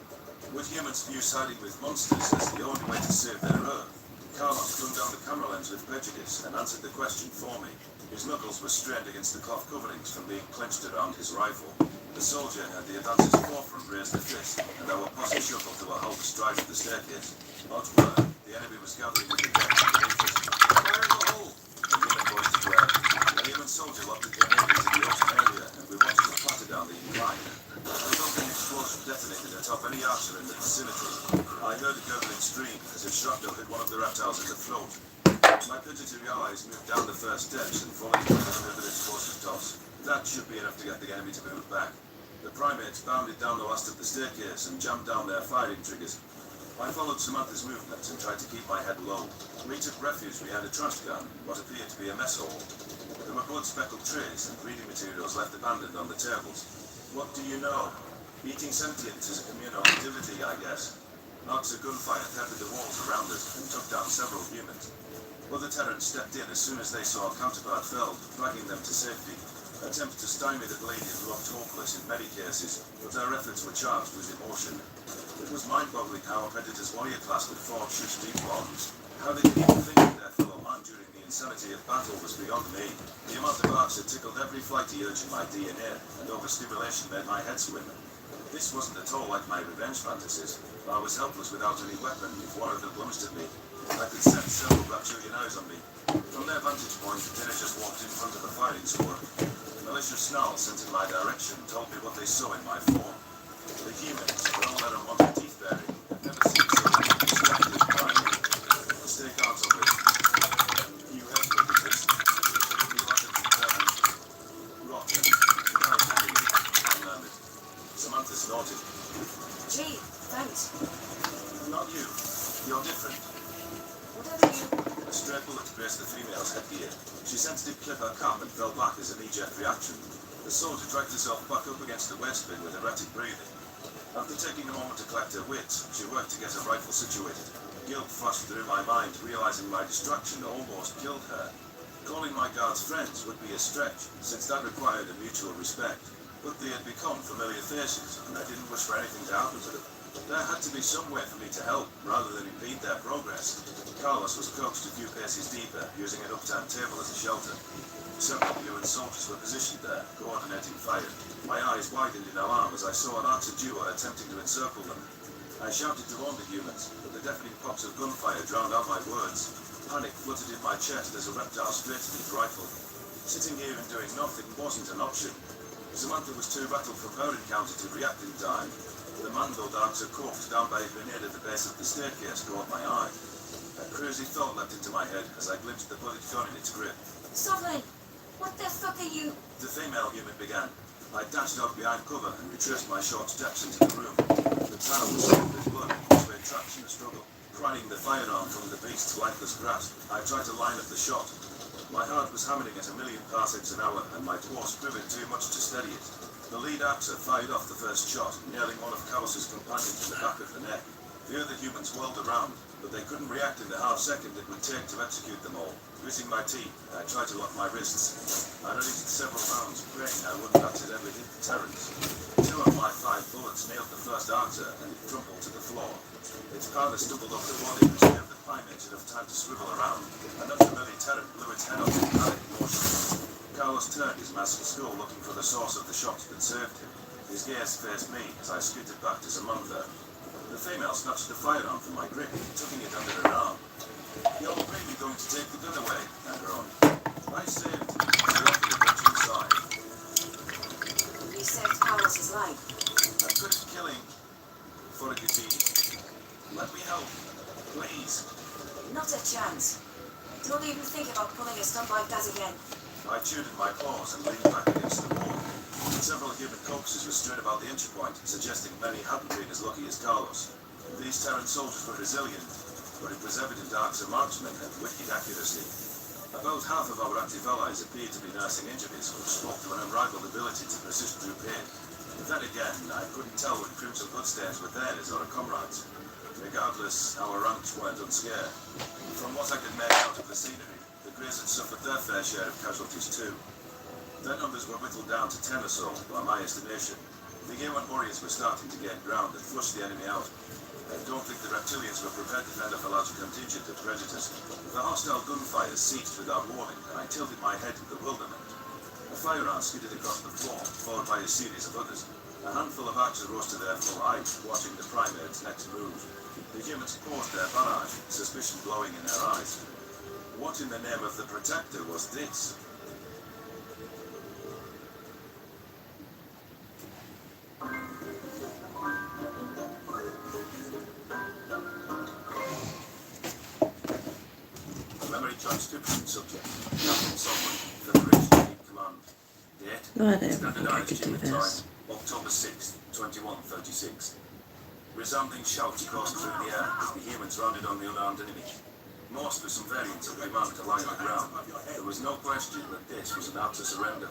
Would humans view siding with monsters as the only way to save their Earth? Carlos flung down the camera lens with prejudice and answered the question for me. His knuckles were strained against the cloth coverings from being clenched around his rifle. The soldier at the advance's forefront raised a fist, and our posse shuffled to a halt astride of the staircase. Odds were, the enemy was gathering in the depths beneath us. Fire in the hole! The human voice declared. The human soldier locked the grenade into the open area, and we watched it clatter down the incline. I felt an explosion detonated atop any archer in the vicinity. I heard a gurgling scream as if shrapnel hit one of the reptiles in the throat. My pituitary eyes moved down the first steps and followed with another explosive toss. That should be enough to get the enemy to move back. The primates bounded down the last of the staircase and jammed down their firing triggers. I followed Samantha's movements and tried to keep my head low. We took refuge behind a trash can, what appeared to be a mess hall. There were blood-speckled trays and reading materials left abandoned on the tables. What do you know? Eating sentience is a communal activity, I guess. Knocks of gunfire peppered the walls around us and took down several humans. Other Terrans stepped in as soon as they saw a counterpart felled, dragging them to safety. Attempts to stymie the bleeding looked hopeless in many cases, but their efforts were charged with emotion. It was mind-boggling how a Predator's warrior class could forge such deep bonds. How they could even think of their fellow man during the insanity of battle was beyond me. The amount of arcs had tickled every flighty urge in my DNA, and overstimulation made my head swim. This wasn't at all like my revenge fantasies. I was helpless without any weapon if one of them plunged at me. I could sense several reptilian eyes on me. From their vantage point, they had just walked in front of a firing squad. Malicious snarls sent in my direction told me what they saw in my form. The humans, with all their unwanted teeth-bearing, had never seen so many distracted by me. Stay calm, somebody. You have looked at this. You like it determined. Rotten. I murmured. Samantha snorted. Gee, thanks. Not you. You're different. Whatever you... A stray bullet grazed the female's headgear. She sensed it clip her cap and fell back as a knee-jerk reaction. The soldier dragged herself back up against the waist bin with erratic breathing. After taking a moment to collect her wits, she worked to get her rifle situated. Guilt flashed through my mind, realizing my distraction almost killed her. Calling my guards friends would be a stretch, since that required a mutual respect. But they had become familiar faces, and I didn't wish for anything to happen to them. There had to be some way for me to help, rather than impede their progress. Carlos was coaxed a few paces deeper, using an upturned table as a shelter. Several human soldiers were positioned there, coordinating fire. My eyes widened in alarm as I saw an Archer duo attempting to encircle them. I shouted to warn the humans, but the deafening pops of gunfire drowned out my words. Panic fluttered in my chest as a reptile straightened his rifle. Sitting here and doing nothing wasn't an option. Samantha was too rattled from her encounter to react in time. The man-built Archer corpse down by a grenade at the base of the staircase caught my eye. A crazy thought leapt into my head as I glimpsed the bloodied gun in its grip. Sovereign, what the fuck are you? The female human began. I dashed out behind cover and retraced my short steps into the room. The tower was soaked with blood, which made traction a struggle. Prying the firearm from the beast's lifeless grasp, I tried to line up the shot. My heart was hammering at 1,000,000 parsecs an hour, and my horse quivered too much to steady it. The lead actor fired off the first shot, nailing one of Carlos's companions in the back of the neck. The other humans whirled around, but they couldn't react in the half-second it would take to execute them all. Gritting my teeth, I tried to lock my wrists. I released several rounds, praying I wouldn't accidentally hit the Terrans. 2 of my 5 bullets nailed the first actor, and it crumpled to the floor. Its partner stumbled off the body, which gave the primates enough time to swivel around. An unfamiliar Terran blew its head off in panic motion. Carlos turned his massive skull, looking for the source of the shot that served him. His gaze faced me as I scooted back to Samantha. The female snatched the firearm from my grip, tucking it under her arm. "You're really going to take the gun away," I groaned. "I saved it. She offered it when she inside. You saved Carlos's life. I'm good at killing. Foragutini. Let me help. Please." Not a chance. Don't even think about pulling a stunt like that again. I chewed at my paws and leaned back against the wall. Several human corpses were strewn about the entry point, suggesting many hadn't been as lucky as Carlos. These Terran soldiers were resilient, but it was evident Arcs' marksmen had wicked accuracy. About half of our active allies appeared to be nursing injuries, which spoke to an unrivaled ability to persist through pain. But then again, I couldn't tell whether crimson bloodstains were theirs or a comrade's. Regardless, our ranks weren't unscared. From what I could make out of the scenery, the Greys had suffered their fair share of casualties too. Their numbers were whittled down to 10 or so, by my estimation. The human warriors were starting to gain ground and flush the enemy out. I don't think the reptilians were prepared to fend off a large contingent of predators. The hostile gunfire ceased without warning, and I tilted my head in bewilderment. A firearm skidded across the floor, followed by a series of others. A handful of archers rose to their full height, watching the primate's next move. The humans paused their barrage, suspicion glowing in their eyes. What in the name of the Protector was this? Memory transcription subject. Captain Sovereign, Federation Fleet Command. Date. I don't think I Standardized could do human this. time, October 6th, 2136. Resounding shouts coursed through the air as the humans rounded on the unarmed enemy. Most with some variants of command to lie on the ground. There was no question that this was an act to surrender.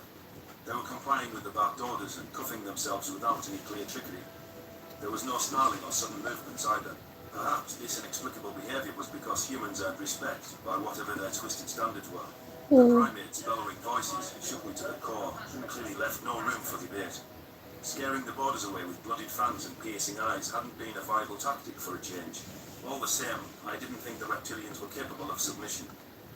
They were complying with the backed orders and cuffing themselves without any clear trickery. There was no snarling or sudden movements either. Perhaps this inexplicable behavior was because humans earned respect by whatever their twisted standards were. The primates' bellowing voices shook me to the core and clearly left no room for debate. Scaring the boarders away with blooded fangs and piercing eyes hadn't been a viable tactic for a change. All the same, I didn't think the reptilians were capable of submission.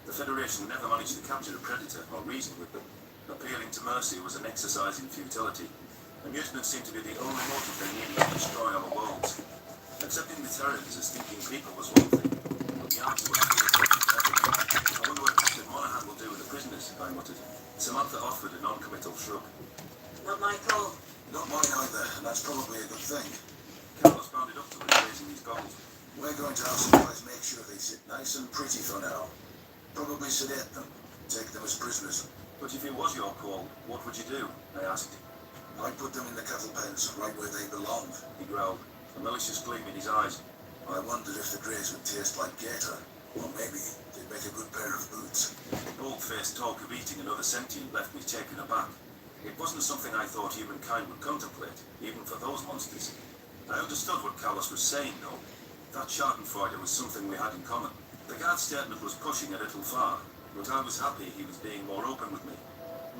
The Federation never managed to capture a predator or reason with them. Appealing to mercy was an exercise in futility. Amusement seemed to be the only motive they needed to destroy our worlds. Accepting the Terrans as thinking people was one thing, but the answer was I wonder what Captain Monaghan will do with the prisoners, I muttered. Samantha offered a non-committal shrug. Not my call. Not mine either, and that's probably a good thing. Carlos bounded up to it, raising his goggles. We're going to have some guys make sure they sit nice and pretty for now. Probably sedate them, take them as prisoners. But if it was your call, what would you do? I asked. I'd put them in the cattle pens, right where they belong. He growled, a malicious gleam in his eyes. I wondered if the Greys would taste like gator, or maybe they'd make a good pair of boots. Bald-faced talk of eating another sentient left me taken aback. It wasn't something I thought humankind would contemplate, even for those monsters. I understood what Carlos was saying, though. That Schadenfreude was something we had in common. The guard's statement was pushing a little far, but I was happy he was being more open with me.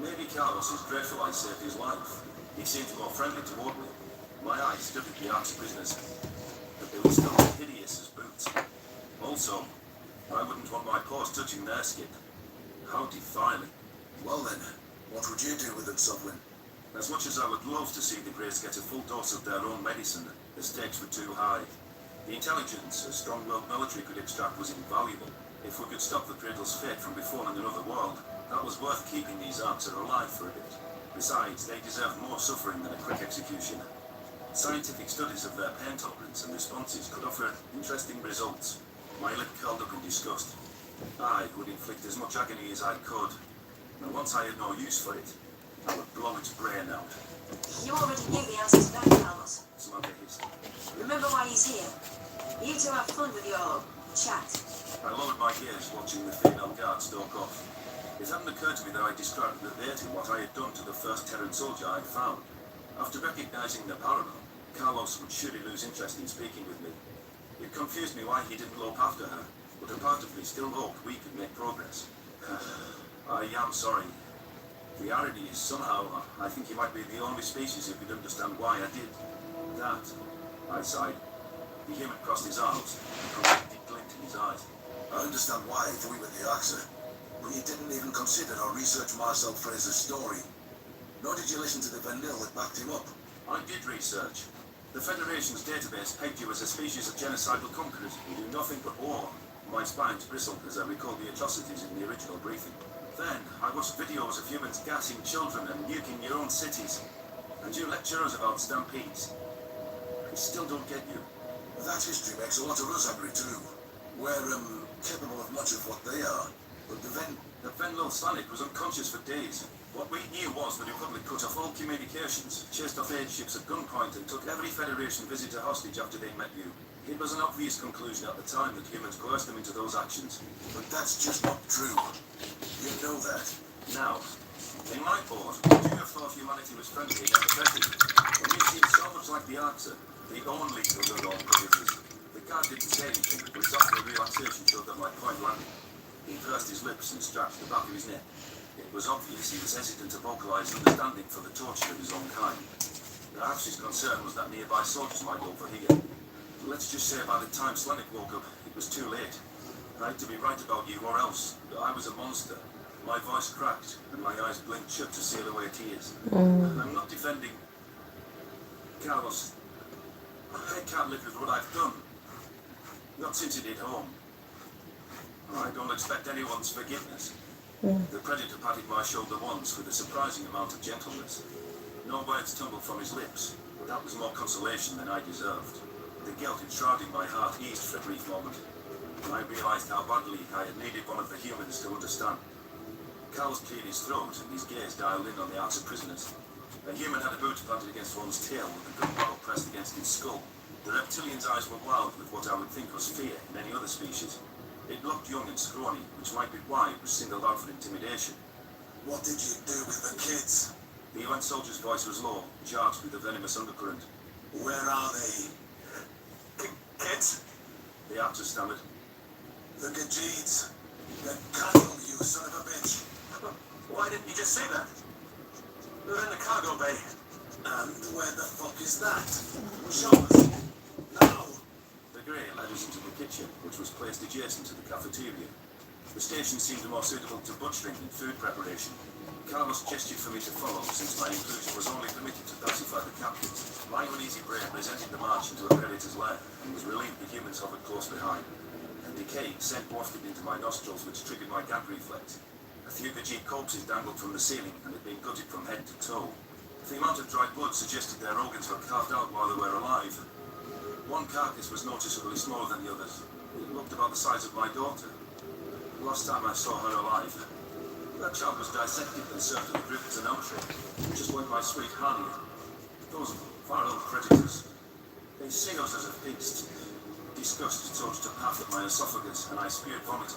Maybe Carlos is grateful I saved his life. He seemed more friendly toward me. My eyes studied the arch prisoners, but they were still as hideous as boots. Also, I wouldn't want my paws touching their skin. How defiling. Well then, what would you do with them, Sovereign? As much as I would love to see the Greys get a full dose of their own medicine, the stakes were too high. The intelligence a strong-willed military could extract was invaluable. If we could stop the Cradle's fate from befalling another world, that was worth keeping these Arcs alive for a bit. Besides, they deserved more suffering than a quick execution. Scientific studies of their pain tolerance and responses could offer interesting results. My lip curled up in disgust. I would inflict as much agony as I could, And once I had no use for it, I would blow its brain out. You already knew the answer to that, Carlos. Samantha hissed. Remember why he's here? You two have fun with your chat. I lowered my gaze, watching the female guard stalk off. It hadn't occurred to me that I described verbatim what I had done to the first Terran soldier I had found. After recognizing the parallel, Carlos would surely lose interest in speaking with me. It confused me why he didn't lope after her, but a part of me still hoped we could make progress. I am sorry. The irony is somehow, I think you might be the only species who could understand why I did that. I sighed. The human crossed his arms, a convicted glint in his eyes. I understand why I threw with the Oxa, but you didn't even consider or research Marcel Fraser's story. Nor did you listen to the Vanille that backed him up. I did research. The Federation's database pegged you as a species of genocidal conquerors who do nothing but war. My spines bristled as I recalled the atrocities in the original briefing. Then, I watched videos of humans gassing children and nuking your own cities. And you lecture us about stampedes. I still don't get you. That history makes a lot of us angry too. We're, capable of much of what they are. But The Venlil Slanik was unconscious for days. What we knew was the Republic cut off all communications, chased off aid ships at gunpoint, and took every Federation visitor hostage after they met you. It was an obvious conclusion at the time that humans coerced them into those actions. But that's just not true. You know that. Now, in my port, would you have thought humanity was friendly and empathetic? When you seem so much like the Arxa, the only of the wrong predators. The guard didn't say anything, but his after relaxation showed that my point landed. He pursed his lips and scratched the back of his neck. It was obvious he was hesitant to vocalize understanding for the torture of his own kind. Perhaps his concern was that nearby soldiers might overhear. Let's just say by the time Slanik woke up, it was too late. I had to be right about you, or else I was a monster. My voice cracked, and my eyes blinked shut to seal away tears. I'm not defending Carlos. I can't live with what I've done. Not since he did home. I don't expect anyone's forgiveness. The Predator patted my shoulder once with a surprising amount of gentleness. No words tumbled from his lips, but that was more consolation than I deserved. The guilt enshrouding my heart eased for a brief moment, and I realized how badly I had needed one of the humans to understand. Carlos cleared his throat, and his gaze dialed in on the Arxa prisoners. A human had a boot planted against one's tail with a gun barrel pressed against its skull. The reptilian's eyes were wild with what I would think was fear in any other species. It looked young and scrawny, which might be why it was singled out for intimidation. What did you do with the kids? The UN soldier's voice was low, charged with a venomous undercurrent. Where are they? Kids? The Arxa stammered. The Gajeeds. Then cattle, you son of a bitch. Why didn't you just say that? They're in the cargo bay. And where the fuck is that? Show us. Now. The grey led us into the kitchen, which was placed adjacent to the cafeteria. The station seemed more suitable to butchering than food preparation. Carlos gestured for me to follow, since my inclusion was only permitted to pacify the captives. My uneasy brain resented the march into a predator's lair, and was relieved the humans hovered close behind. A decaying scent wafted into my nostrils, which triggered my gag reflex. A few Gajit corpses dangled from the ceiling, and had been gutted from head to toe. The amount of dried blood suggested their organs were carved out while they were alive. One carcass was noticeably smaller than the others. It looked about the size of my daughter. The last time I saw her alive, that child was dissected and served to the group as an entree, just like my sweet honey. Those viral predators, they see us as a feast. Disgust touched a path at my esophagus, and I spewed vomit.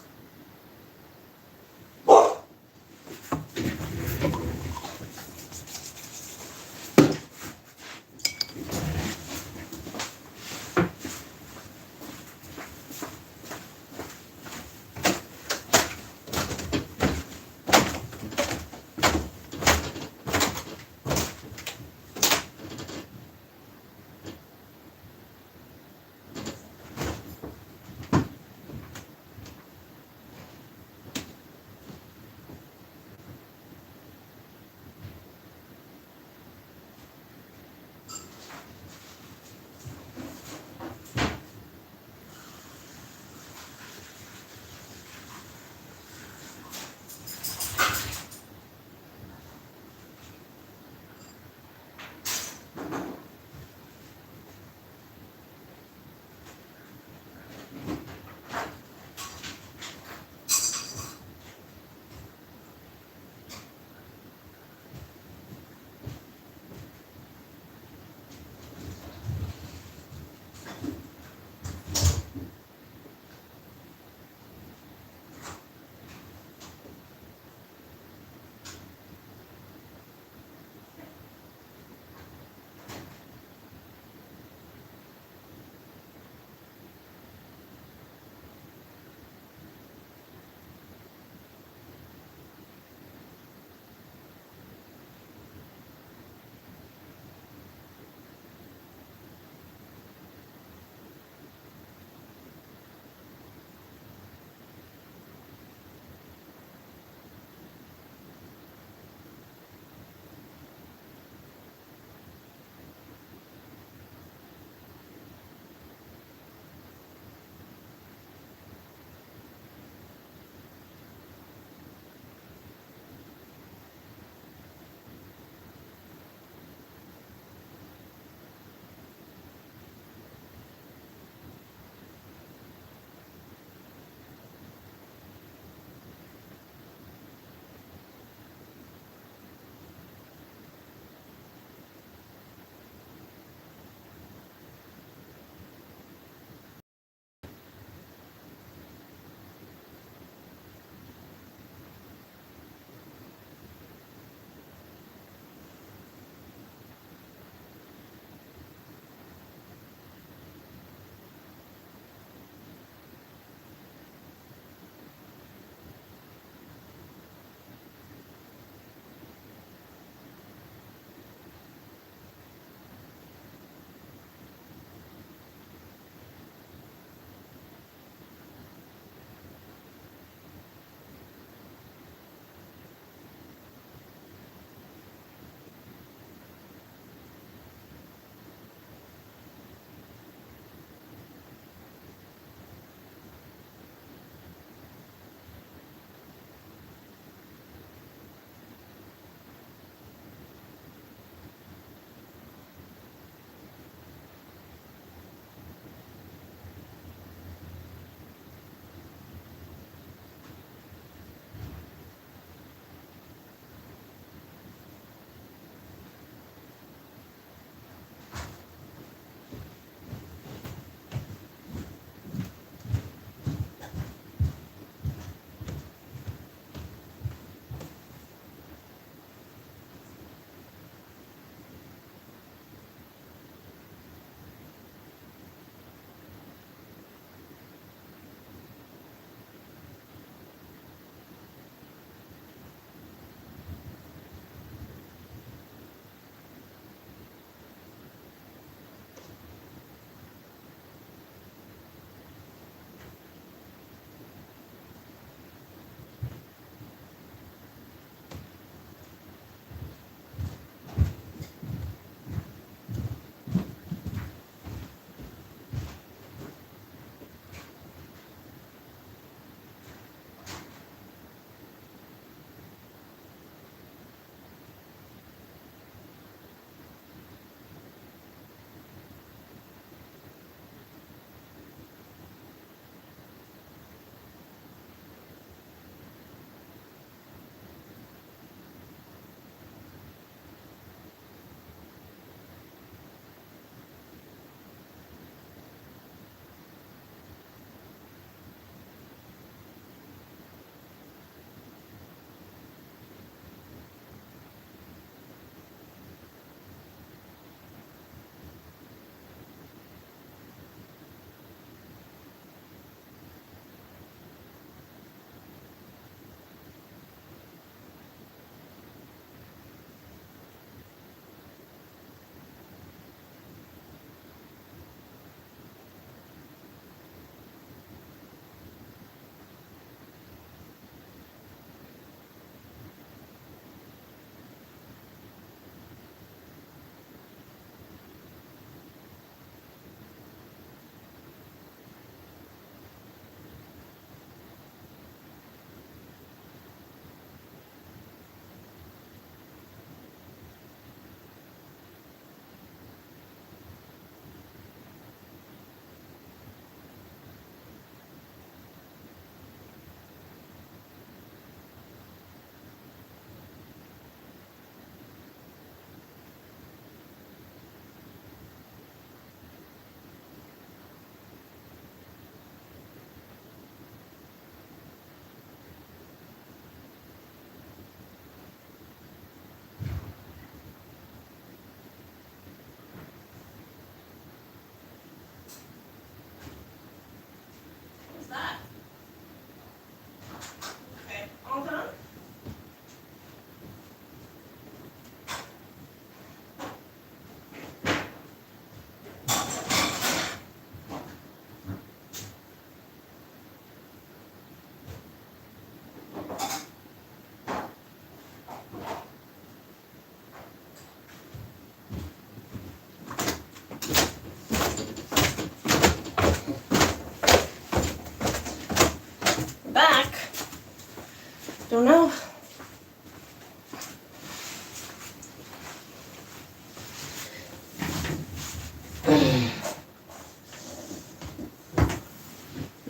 don't know.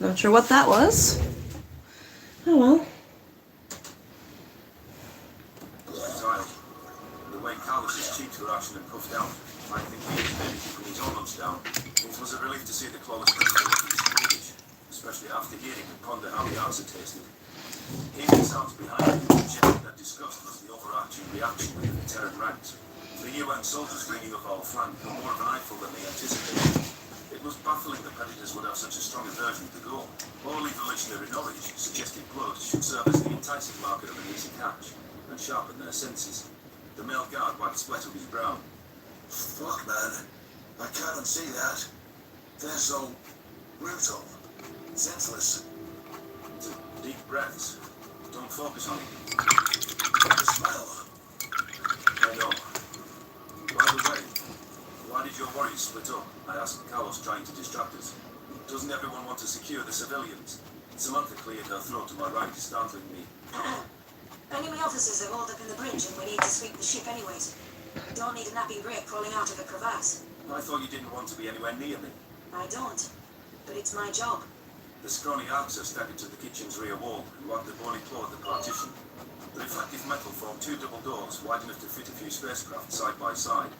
Not sure what that was. Oh well. Tired. The way Carlos's cheeks were ashen and puffed out, I think he was maybe keeping his own lumps down. It was a relief to see the clawless creature looking squeamish, especially after hearing him ponder how the answer tasted. Hearing sounds behind him suggested that disgust was the overarching reaction within the Terran ranks. The UN soldiers bringing up our flank were more of an eyeful than they anticipated. It was baffling the Predators would have such a strong aversion to gore. All evolutionary knowledge suggested blood should serve as the enticing marker of an easy catch and sharpen their senses. The male guard wiped sweat on his brow. Fuck, man. I can't unsee that. They're so brutal, senseless. Deep breaths. Don't focus on it. The smell. I know. By the way, why did your warriors split up? I asked Carlos, trying to distract us. Doesn't everyone want to secure the civilians? Samantha cleared her throat to my right, startling me. Enemy officers are hauled up in the bridge and we need to sweep the ship anyways. Don't need a napping Grey crawling out of a crevasse. I thought you didn't want to be anywhere near me. I don't. But it's my job. The scrawny Arxer staggered to the kitchen's rear wall and wagged a bony claw at the partition. The reflective metal formed two double doors wide enough to fit a few spacecraft side by side.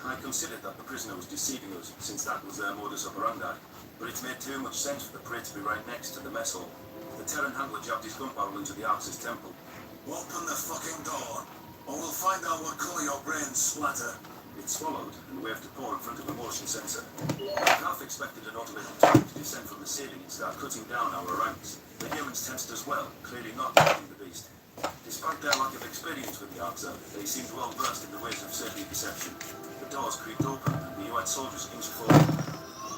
I considered that the prisoner was deceiving us, since that was their modus operandi. But it made too much sense for the prey to be right next to the mess hall. The Terran handler jabbed his gun barrel into the Arxer's temple. Open the fucking door, or we'll find out what colour your brains splatter. It swallowed and waved a paw in front of a motion sensor. I half expected an automated tank to descend from the ceiling and start cutting down our ranks. The humans tensed as well, clearly not defeating the beast. Despite their lack of experience with the Arxer, they seemed well versed in the ways of safety deception. The doors creaked open and the UN soldiers inched forward.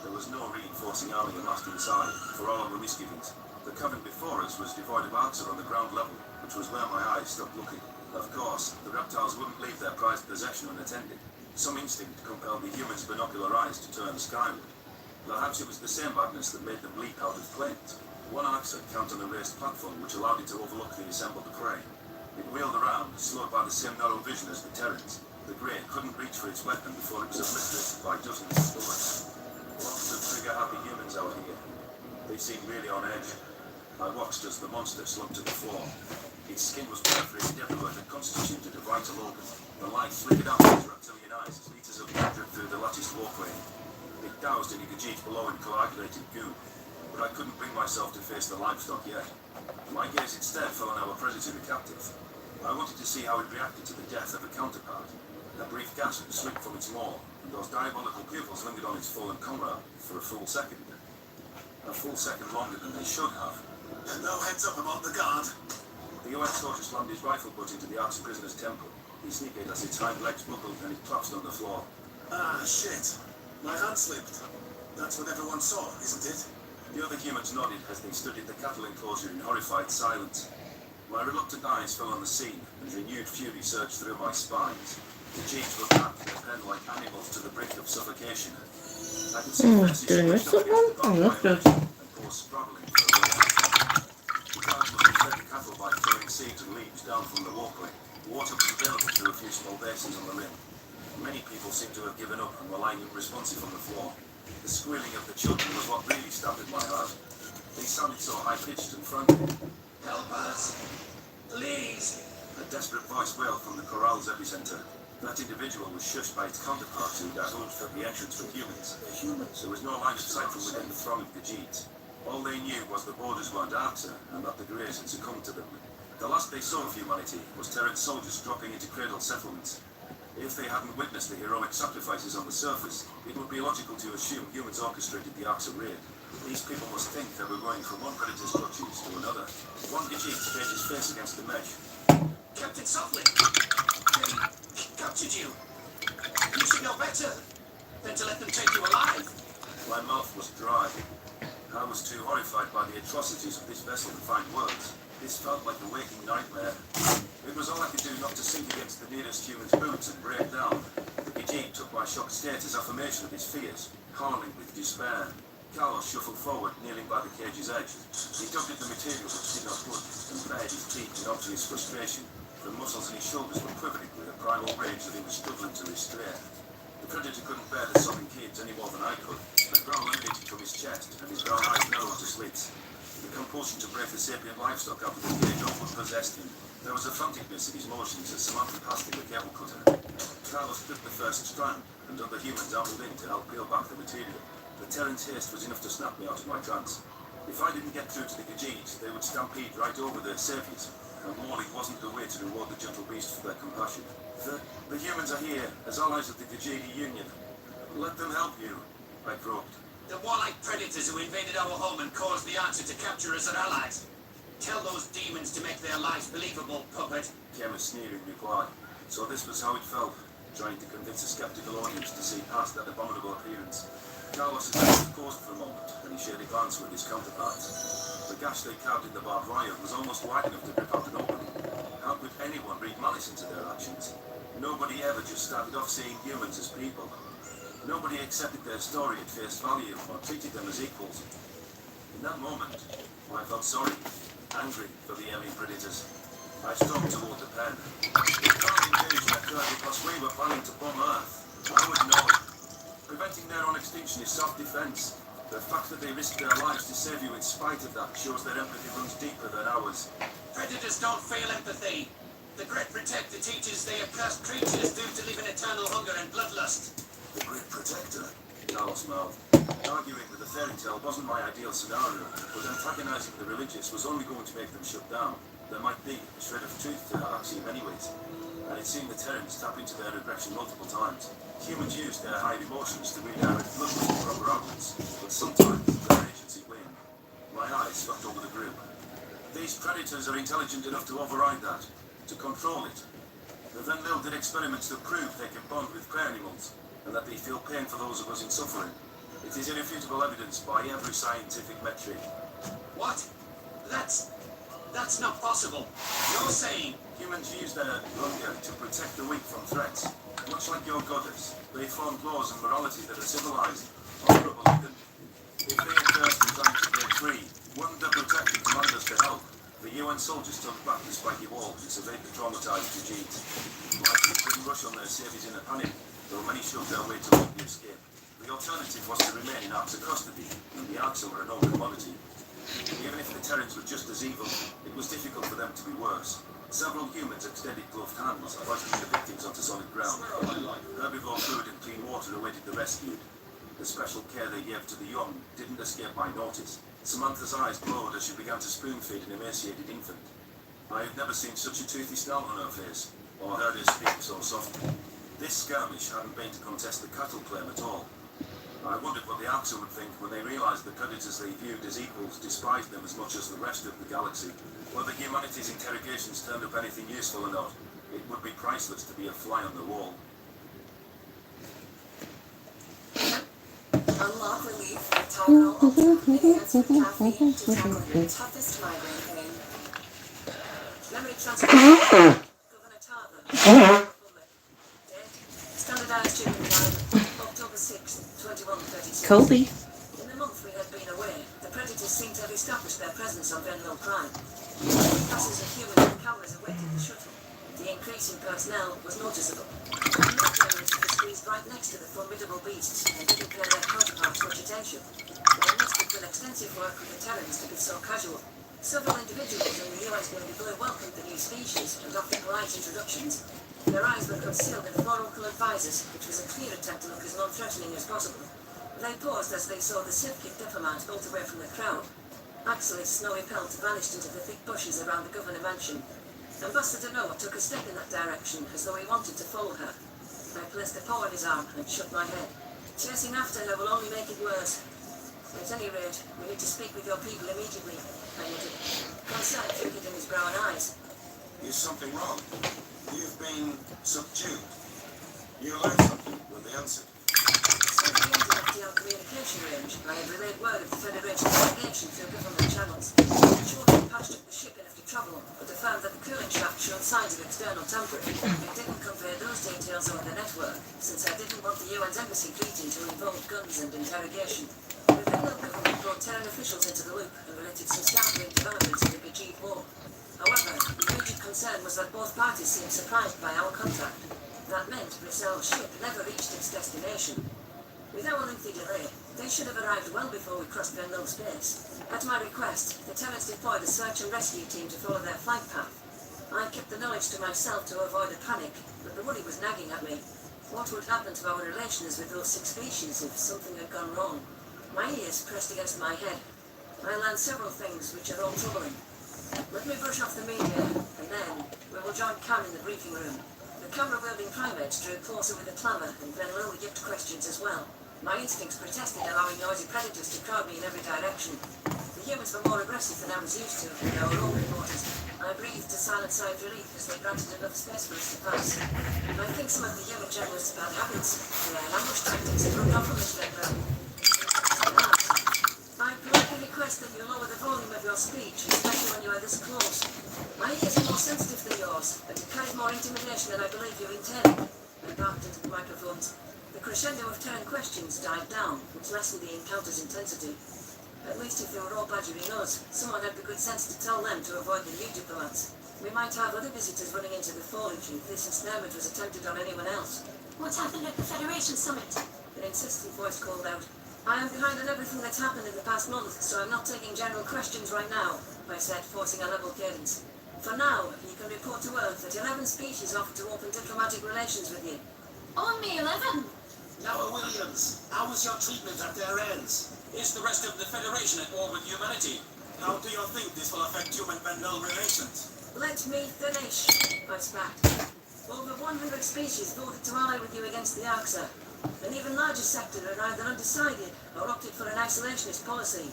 There was no reinforcing army amassed inside, for all our misgivings. The cavern before us was devoid of Arxer on the ground level, which was where my eyes stopped looking. Of course, the reptiles wouldn't leave their prized possession unattended. Some instinct compelled the humans' binocular eyes to turn skyward. Perhaps it was the same madness that made them leap out of planes. One Arxer camped on a raised platform which allowed it to overlook the assembled prey. It wheeled around, slowed by the same narrow vision as the Terrans. The Grey couldn't reach for its weapon before it was obliterated by dozens of bullets. Lots of trigger-happy humans out here. They seemed really on edge. I watched as the monster slumped to the floor. Its skin was perforated everywhere that constituted a vital organ. The light flickered out of its reptilian eyes as liters of blood dripped through the latticed walkway. It doused in a Gajit below in coagulated goo, but I couldn't bring myself to face the livestock yet. My gaze instead fell on our predatory captive. I wanted to see how it reacted to the death of a counterpart. A brief gasp slipped from its maw, and those diabolical pupils lingered on its fallen comrade for a full second. A full second longer than they should have. And no heads up about the guard. The UN soldier slammed his rifle butt into the Arxer prisoner's temple. He snickered as its hind legs buckled and it collapsed on the floor. Ah, shit. My hand slipped. That's what everyone saw, isn't it? The other humans nodded as they studied the cattle enclosure in horrified silence. My reluctant eyes fell on the scene, and renewed fury surged through my spines. The jeeps were packed in a pen like animals to the brink of suffocation. I could see faces did I miss squished up that against the one? Oh, barbed that's wire and paws sprawling for a moment. The guards must have fed the cattle by throwing seeds and leaves down from the walkway. Water was available through a few small basins on the rim. Many people seemed to have given up and were lying unresponsive on the floor. The squealing of the children was what really stabbed at my heart. They sounded so high-pitched and frantic. Help us. Please. A desperate voice wailed from the corral's epicenter. That individual was shushed by its counterparts who divulged at the entrance for humans. There was no line of sight from within the throng of Gajits. All they knew was the borders weren't Arxer and that the Greys had succumbed to them. The last they saw of humanity was Terran soldiers dropping into cradle settlements. If they hadn't witnessed the heroic sacrifices on the surface, it would be logical to assume humans orchestrated the Arxer raid. These people must think they were going from one predator's clutches to another. One Gajit scraped his face against the mesh. Captain Softly. They captured you. You should know better than to let them take you alive. My mouth was dry. I was too horrified by the atrocities of this vessel to find words. This felt like a waking nightmare. It was all I could do not to sink against the nearest human's boots and break down. The Gajit took my shocked state as affirmation of his fears, howling with despair. Carlos shuffled forward, kneeling by the cage's edge. He dug at the material which did not budge, and bared his teeth in obvious frustration. The muscles in his shoulders were quivering with a primal rage that he was struggling to restrain. The predator couldn't bear the sobbing kids any more than I could. A growl emanated from his chest, and his brown eyes narrowed to slits. The compulsion to break the sapient livestock out of the cage open possessed him. There was a franticness in his motions as Samantha passed him a cable cutter. Carlos clipped the first strand, and other humans ambled in to help peel back the material. The Terran's haste was enough to snap me out of my trance. If I didn't get through to the Khajiits, they would stampede right over their saviors, and warning wasn't the way to reward the gentle beasts for their compassion. The humans are here, as allies of the Khajiit Union. Let them help you, I croaked. The warlike predators who invaded our home and caused the Archer to capture us are allies. Tell those demons to make their lives believable, puppet. Came a sneering reply. So this was how it felt, trying to convince a skeptical audience to see past that abominable appearance. Carlos's eyes paused for a moment, and he shared a glance with his counterparts. The gash they carved in the barbed wire was almost wide enough to rip out an opening. How could anyone read malice into their actions? Nobody ever just started off seeing humans as people. Nobody accepted their story at face value or treated them as equals. In that moment, I felt sorry, angry for the alien predators. I strode toward the pen. The current invasion occurred because we were planning to bomb Earth. I would know it. Preventing their own extinction is self-defense. The fact that they risked their lives to save you in spite of that shows their empathy runs deeper than ours. Predators don't feel empathy. The Great Protector teaches they are cursed creatures doomed to live in eternal hunger and bloodlust. The Great Protector? Carlos mouthed. Arguing with a fairy tale wasn't my ideal scenario, but antagonizing the religious was only going to make them shut down. There might be a shred of truth to that axiom anyways. And it seemed the Terrans tap into their aggression multiple times. Humans use their high emotions to redirect bloodlust to proper outlets, but sometimes their agency win. My eyes swept over the group. These predators are intelligent enough to override that, to control it. The Van Mill did experiments that prove they can bond with prey animals, and that they feel pain for those of us in suffering. It is irrefutable evidence by every scientific metric. What? That's not possible. You're saying humans use their hunger to protect the weak from threats. Much like your goddess, they formed laws and morality that are civilized, honorable even. If they had burst in time to break free, wouldn't the protector command us to help? The UN soldiers turned back the spiky walls and surveyed the traumatized Khajiits. Likely couldn't rush on their saviors in a panic, though many shoved their way toward the escape. The alternative was to remain in Arxer custody, and the Arxer were a known commodity. Even if the Terrans were just as evil, it was difficult for them to be worse. Several humans extended gloved hands, hoisting the victims onto solid ground. Herbivore food and clean water awaited the rescued. The special care they gave to the young didn't escape my notice. Samantha's eyes glowed as she began to spoon-feed an emaciated infant. I had never seen such a toothy snarl on her face, or heard her speak so softly. This skirmish hadn't been to contest the cattle claim at all. I wondered what the Arxer would think when they realised the predators they viewed as equals despised them as much as the rest of the galaxy. Whether humanity's interrogations turned up anything useful or not, it would be priceless to be a fly on the wall. Unlock relief with Tylenol Ultra. Enhanced with caffeine to tackle your toughest migraine pain. Memory transfer. Governor Tarver. Republic. Date. Standardized treatment time. October 6th, 2136. Colby. In the month we had been away, the predators seemed to have established their presence on Venville Prime. Masses of humans and cameras awaited the shuttle. The increase in personnel was noticeable. The militaries were squeezed right next to the formidable beasts and didn't pay their counterparts much attention. They must have done extensive work with the Terrans to be so casual. Several individuals in the US Navy Blue welcomed the new species and offered polite introductions. Their eyes were concealed in floral-coloured visors, which was a clear attempt to look as non-threatening as possible. They paused as they saw the Sivkid diplomat bolt away from the crowd. Axel's snowy pelt vanished into the thick bushes around the Governor Mansion. Ambassador Noah took a step in that direction, as though he wanted to follow her. I placed a paw on his arm and shook my head. Chasing after her will only make it worse. At any rate, we need to speak with your people immediately, I muttered. Concern flickered in his brown eyes. Is something wrong? You've been subdued. You learned something when they answered. Since the end of FDL communication range, I had relayed word of the Federation's delegation through government channels. Shortly patched up the ship enough to travel, but I found that the cooling shaft showed signs of external tampering. I didn't convey those details over the network, since I didn't want the UN's embassy greeting to involve guns and interrogation. Within Venville government brought Terran officials into the loop and related some startling developments in the Gajit War. However, the immediate concern was that both parties seemed surprised by our contact. That meant Brissel's ship never reached its destination. With our lengthy delay, they should have arrived well before we crossed Venville space. At my request, the Terrans deployed a search and rescue team to follow their flight path. I kept the knowledge to myself to avoid a panic, but the worry was nagging at me. What would happen to our relations with those 6 species if something had gone wrong? My ears pressed against my head. I learned several things which are all troubling. Let me brush off the media, and then we will join Cam in the briefing room. The camera-wielding primates drew closer with a clamour, and Venville yipped questions as well. My instincts protested, allowing noisy predators to crowd me in every direction. The humans were more aggressive than I was used to, and they were all reporters. I breathed a silent sigh of relief as they granted enough space for us to pass. I think some of the human journalists' bad habits, their ambush tactics, have rubbed off on this Venville. I politely request that you lower the volume of your speech, especially when you are this close. My ears are more sensitive than yours, and you carry more intimidation than I believe you intend. I barked into the microphones. The crescendo of Terran questions died down, which lessened the encounter's intensity. At least if they were all badgering us, someone had the good sense to tell them to avoid the new diplomats. We might have other visitors running into the foliage if this ensnarement was attempted on anyone else. What happened at the Federation Summit? An insistent voice called out. I am behind on everything that's happened in the past month, so I'm not taking general questions right now, I said, forcing a level cadence. For now, you can report to Earth that 11 species offered to open diplomatic relations with you. Only 11? Noah Williams, how was your treatment at their ends? Is the rest of the Federation at war with humanity? How do you think this will affect human-Venville relations? Let me finish, I spat. Over 100 species voted to ally with you against the Arxa. An even larger sector are either undecided or opted for an isolationist policy.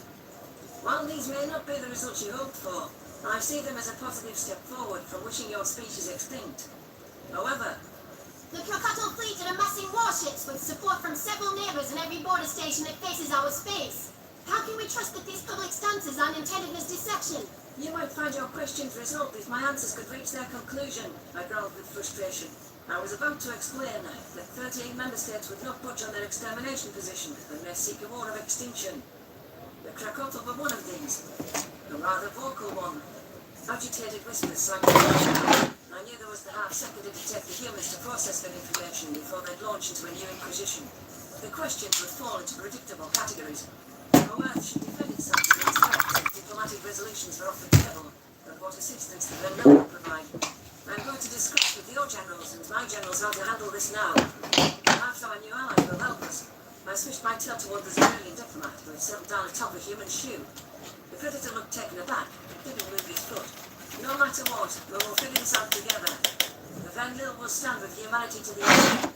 While these may not be the results you hoped for, I see them as a positive step forward from wishing your species extinct. However, The Krakatau fleet are amassing warships with support from several neighbors in every border station that faces our space. How can we trust that these public stances aren't intended as deception? you might find your questions resolved if my answers could reach their conclusion, I growled with frustration. I was about to explain that 38 member states would not budge on their extermination position and may seek a war of extinction. The Krakatau were one of these, a rather vocal one. Agitated whispers sang through. I knew there was the half second it would take the humans to process their information before they'd launch into a new inquisition. The questions would fall into predictable categories. How Earth should defend itself against threats if diplomatic resolutions are off the table, and what assistance the Venville would provide. I'm going to discuss with your generals and my generals how to handle this now. Perhaps our new ally will help us. I switched my tail toward the civilian diplomat who had settled down atop a human shoe. The predator looked taken aback, but didn't move his foot. No matter what, we will figure this out together. The Venville will stand with humanity to the end.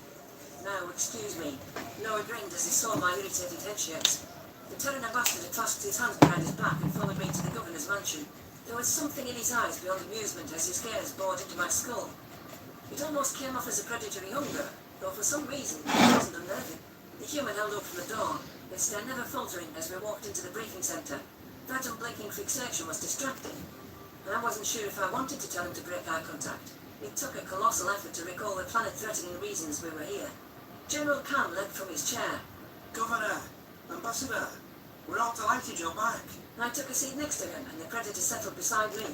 Now, excuse me. Noah grinned as he saw my irritated headshakes. The Terran ambassador clasped his hands behind his back and followed me to the governor's mansion. There was something in his eyes beyond amusement as his gaze bored into my skull. It almost came off as a predatory hunger, though for some reason it wasn't unnerving. The human held open the door, his stare never faltering as we walked into the briefing centre. That unblinking fixation was distracting, and I wasn't sure if I wanted to tell him to break eye contact. It took a colossal effort to recall the planet-threatening reasons we were here. General Khan leapt from his chair. Governor, Ambassador, we're all delighted you're back. I took a seat next to him, and the predator settled beside me.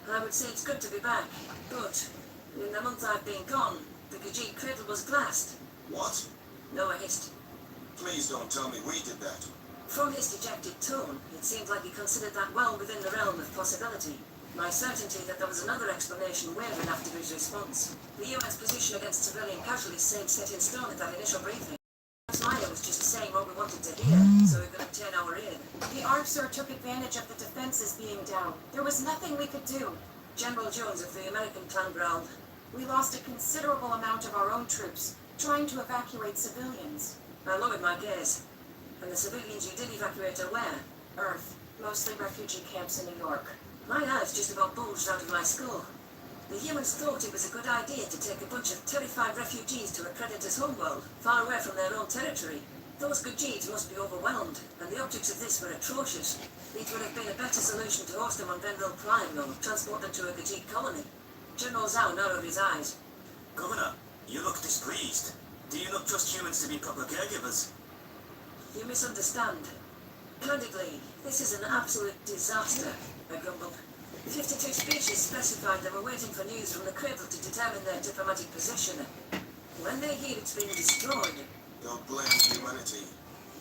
I would say it's good to be back, but in the month I've been gone, the Gajit cradle was glassed. What? Noah hissed. Please don't tell me we did that. From his dejected tone, it seemed like he considered that well within the realm of possibility. My certainty that there was another explanation wavered after his response. The UN's position against civilian casualties seemed set in stone at that initial briefing. Snyder was just saying what we wanted to hear, so we could obtain our aid. The Arxur took advantage of the defenses being down. There was nothing we could do. General Jones of the American clan growled. We lost a considerable amount of our own troops, trying to evacuate civilians. I lowered my gaze. And the civilians you did evacuate are where? Earth, mostly refugee camps in New York. My eyes just about bulged out of my skull. The humans thought it was a good idea to take a bunch of terrified refugees to a predator's homeworld, far away from their own territory. Those Gajids must be overwhelmed, and the optics of this were atrocious. It would have been a better solution to host them on Venville Prime or transport them to a Gajid colony. General Zhao narrowed his eyes. Governor, you look displeased. Do you not trust humans to be proper caregivers? You misunderstand. Candidly, this is an absolute disaster, I grumbled. 52 species specified they were waiting for news from the cradle to determine their diplomatic position. When they hear it's been destroyed, Don't blame humanity.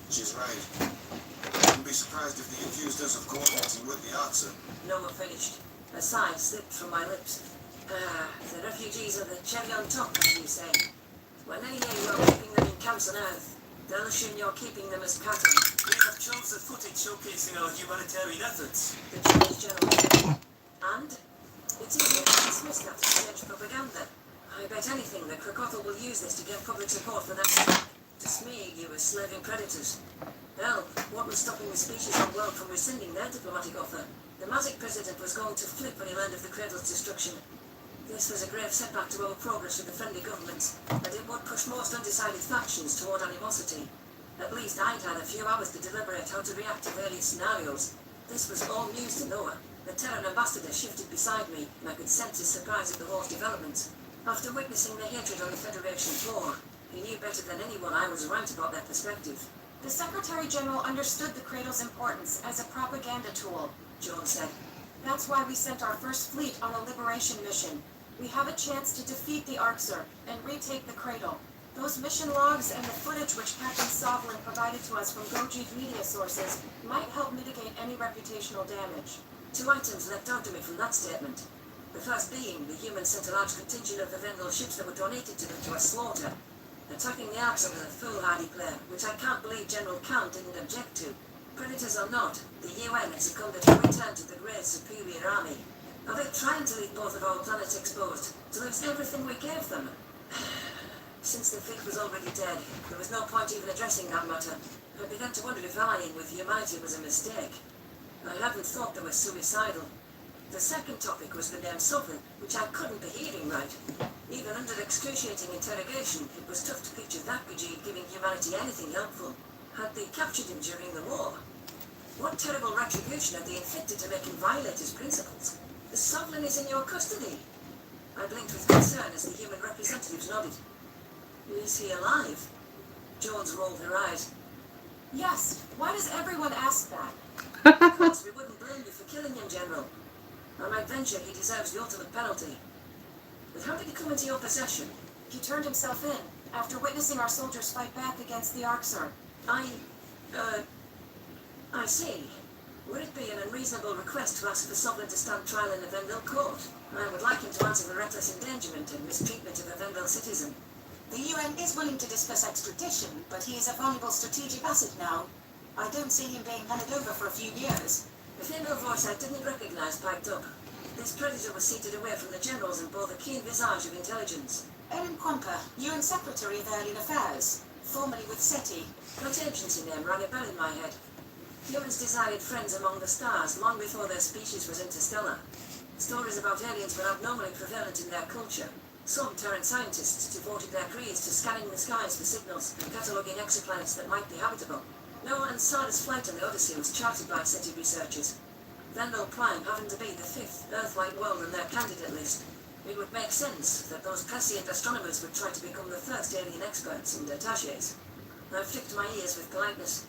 She's right. I wouldn't be surprised if they accused us of coordinating with the Arxer. Noah finished. A sigh slipped from my lips. The refugees are the cherry on top, as you say. When they hear you're keeping them in camps on Earth, they'll assume you're keeping them as cattle. We have chunks of footage showcasing our humanitarian efforts. The Chinese general said. And? It's easier to dismiss that as strange propaganda. I bet anything that Krakothl will use this to get public support for that attack. To smear you as slaving predators. Hell, what was stopping the species on world from rescinding their diplomatic offer? The Mazik president was going to flip when he learned of the Cradle's destruction. This was a grave setback to our progress with the friendly governments, and it would push most undecided factions toward animosity. At least I'd had a few hours to deliberate how to react to various scenarios. This was all news to Noah. The Terran ambassador shifted beside me, and I could sense his surprise at the whole developments. After witnessing the hatred on the Federation floor, he knew better than anyone I was right about their perspective. The Secretary General understood the Cradle's importance as a propaganda tool, Jones said. That's why we sent our first fleet on a liberation mission. We have a chance to defeat the Arxer and retake the Cradle. Those mission logs and the footage which Captain Sovlin provided to us from Gojek media sources might help mitigate any reputational damage. 2 items leapt out to me from that statement. The first being the humans sent a large contingent of the Vendel ships that were donated to them to a slaughter. Attacking the Arxer was a foolhardy plan, which I can't believe General Count didn't object to. Predators or not, the UN had succumbed to return to the Great Superior Army. Are they trying to leave both of our planets exposed, to lose everything we gave them? Since the fleet was already dead, there was no point even addressing that matter. I began to wonder if allying with humanity was a mistake. I hadn't thought they were suicidal. The second topic was the name Sovlin, which I couldn't be hearing right. Even under excruciating interrogation, it was tough to picture that Gajid giving humanity anything helpful. Had they captured him during the war? What terrible retribution had they inflicted to make him violate his principles? The Sovlin is in your custody. I blinked with concern as the human representatives nodded. Is he alive? Jones rolled her eyes. Yes, why does everyone ask that? Because we wouldn't blame you for killing him, General. I might venture he deserves the ultimate penalty. But how did he come into your possession? He turned himself in, after witnessing our soldiers fight back against the Arxer. I see. Would it be an unreasonable request to ask for Sovlin to stand trial in a Vendel court? I would like him to answer for reckless endangerment and mistreatment of a Vendel citizen. The UN is willing to discuss extradition, but he is a vulnerable strategic asset now. I don't see him being handed over for a few years. The female voice I didn't recognize piped up. This predator was seated away from the generals and bore the keen visage of intelligence. Erin Quanker, UN Secretary of Alien Affairs, formerly with SETI. That agency name rang a bell in my head. Humans desired friends among the stars long before their species was interstellar. Stories about aliens were abnormally prevalent in their culture. Some Terran scientists devoted their careers to scanning the skies for signals and cataloguing exoplanets that might be habitable. Noah and Sarah's flight on the Odyssey was charted by SETI researchers. Vendel Prime happened to be the 5th Earth-like world on their candidate list. It would make sense that those prescient astronomers would try to become the first alien experts and attaches. I flicked my ears with politeness.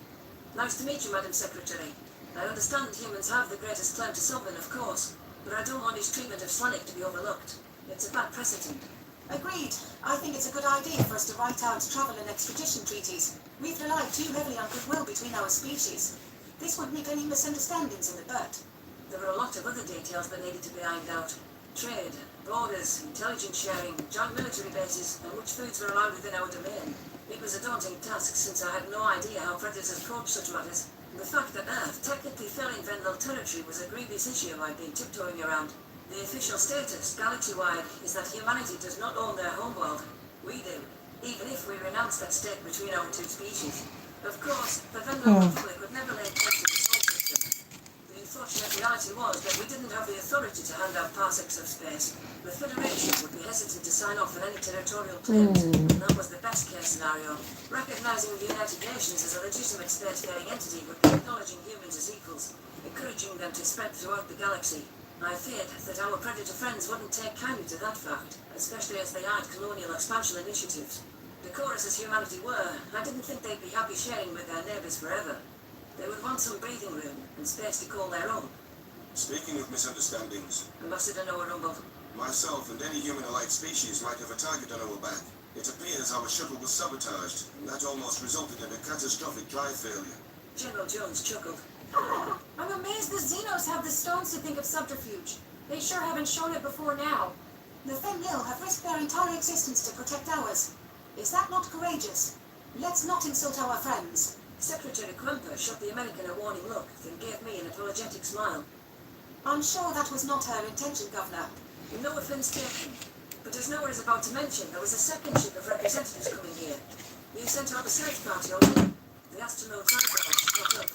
Nice to meet you, Madam Secretary. I understand humans have the greatest claim to Sovlin, of course, but I don't want his treatment of Slanik to be overlooked. It's a bad precedent. Agreed. I think it's a good idea for us to write out travel and extradition treaties. We've relied too heavily on goodwill between our species. This would nip any misunderstandings in the bud. There were a lot of other details that needed to be ironed out. Trade, borders, intelligence sharing, joint military bases, and which foods were allowed within our domain. It was a daunting task since I had no idea how predators approached such matters. The fact that Earth technically fell in Vendel territory was a grievous issue I'd been tiptoeing around. The official status, galaxy-wide, is that humanity does not own their homeworld. We do, even if we renounce that state between our two species. Of course, the Vendel Republic would never lay claim to the Sol system. The unfortunate reality was that we didn't have the authority to hand out parsecs of space. The Federation would be hesitant to sign off on any territorial claims, and that was the best-case scenario. Recognizing the United Nations as a legitimate spacefaring entity would be acknowledging humans as equals, encouraging them to spread throughout the galaxy. I feared that our predator friends wouldn't take kindly to that fact, especially as they eyed colonial expansion initiatives. Decorous as humanity were, I didn't think they'd be happy sharing with their neighbors forever. They would want some breathing room and space to call their own. Speaking of misunderstandings, Ambassador Noah Rumble. myself and any human-alike species might have a target on our back. It appears our shuttle was sabotaged, and that almost resulted in a catastrophic drive failure. General Jones chuckled. I'm amazed the Xenos have the stones to think of subterfuge. They sure haven't shown it before now. The Fenlil have risked their entire existence to protect ours. Is that not courageous? Let's not insult our friends. Secretary Quimper shot the American a warning look, then gave me an apologetic smile. I'm sure that was not her intention, Governor. No offense taken, but as Noah is about to mention, there was a second ship of representatives coming here. We sent out a search party already. The astronaut shot up.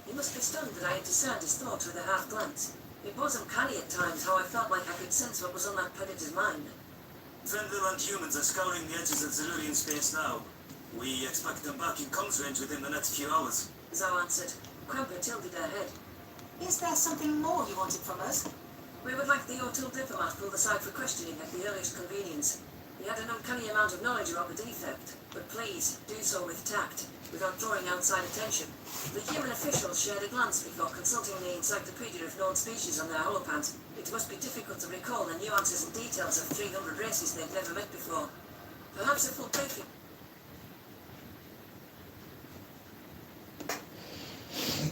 He must be stunned that I had discerned his thoughts with a half glance. It was uncanny at times how I felt like I could sense what was on that predator's mind. Fenrir and humans are scouring the edges of Zerurian space now. We expect them back in comms range within the next few hours. Zhao answered. Quimper tilted her head. Is there something more you wanted from us? We would like the O'Toole diplomat pulled aside for questioning at the earliest convenience. He had an uncanny amount of knowledge about the defect, but please, do so with tact, without drawing outside attention. The human officials shared a glance before consulting the Encyclopedia of Known Species on their holopant. It must be difficult to recall the nuances and details of 300 races they've never met before. Perhaps a full briefing.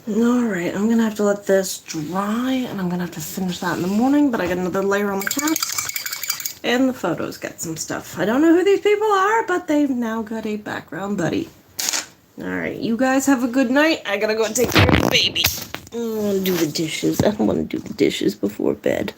Alright, I'm gonna have to let this dry, and I'm gonna have to finish that in the morning, but I got another layer on the cats, and the photos got some stuff. I don't know who these people are, but they've now got a background buddy. Alright, you guys have a good night. I gotta go and take care of the baby. I don't want to do the dishes. I don't want to do the dishes before bed.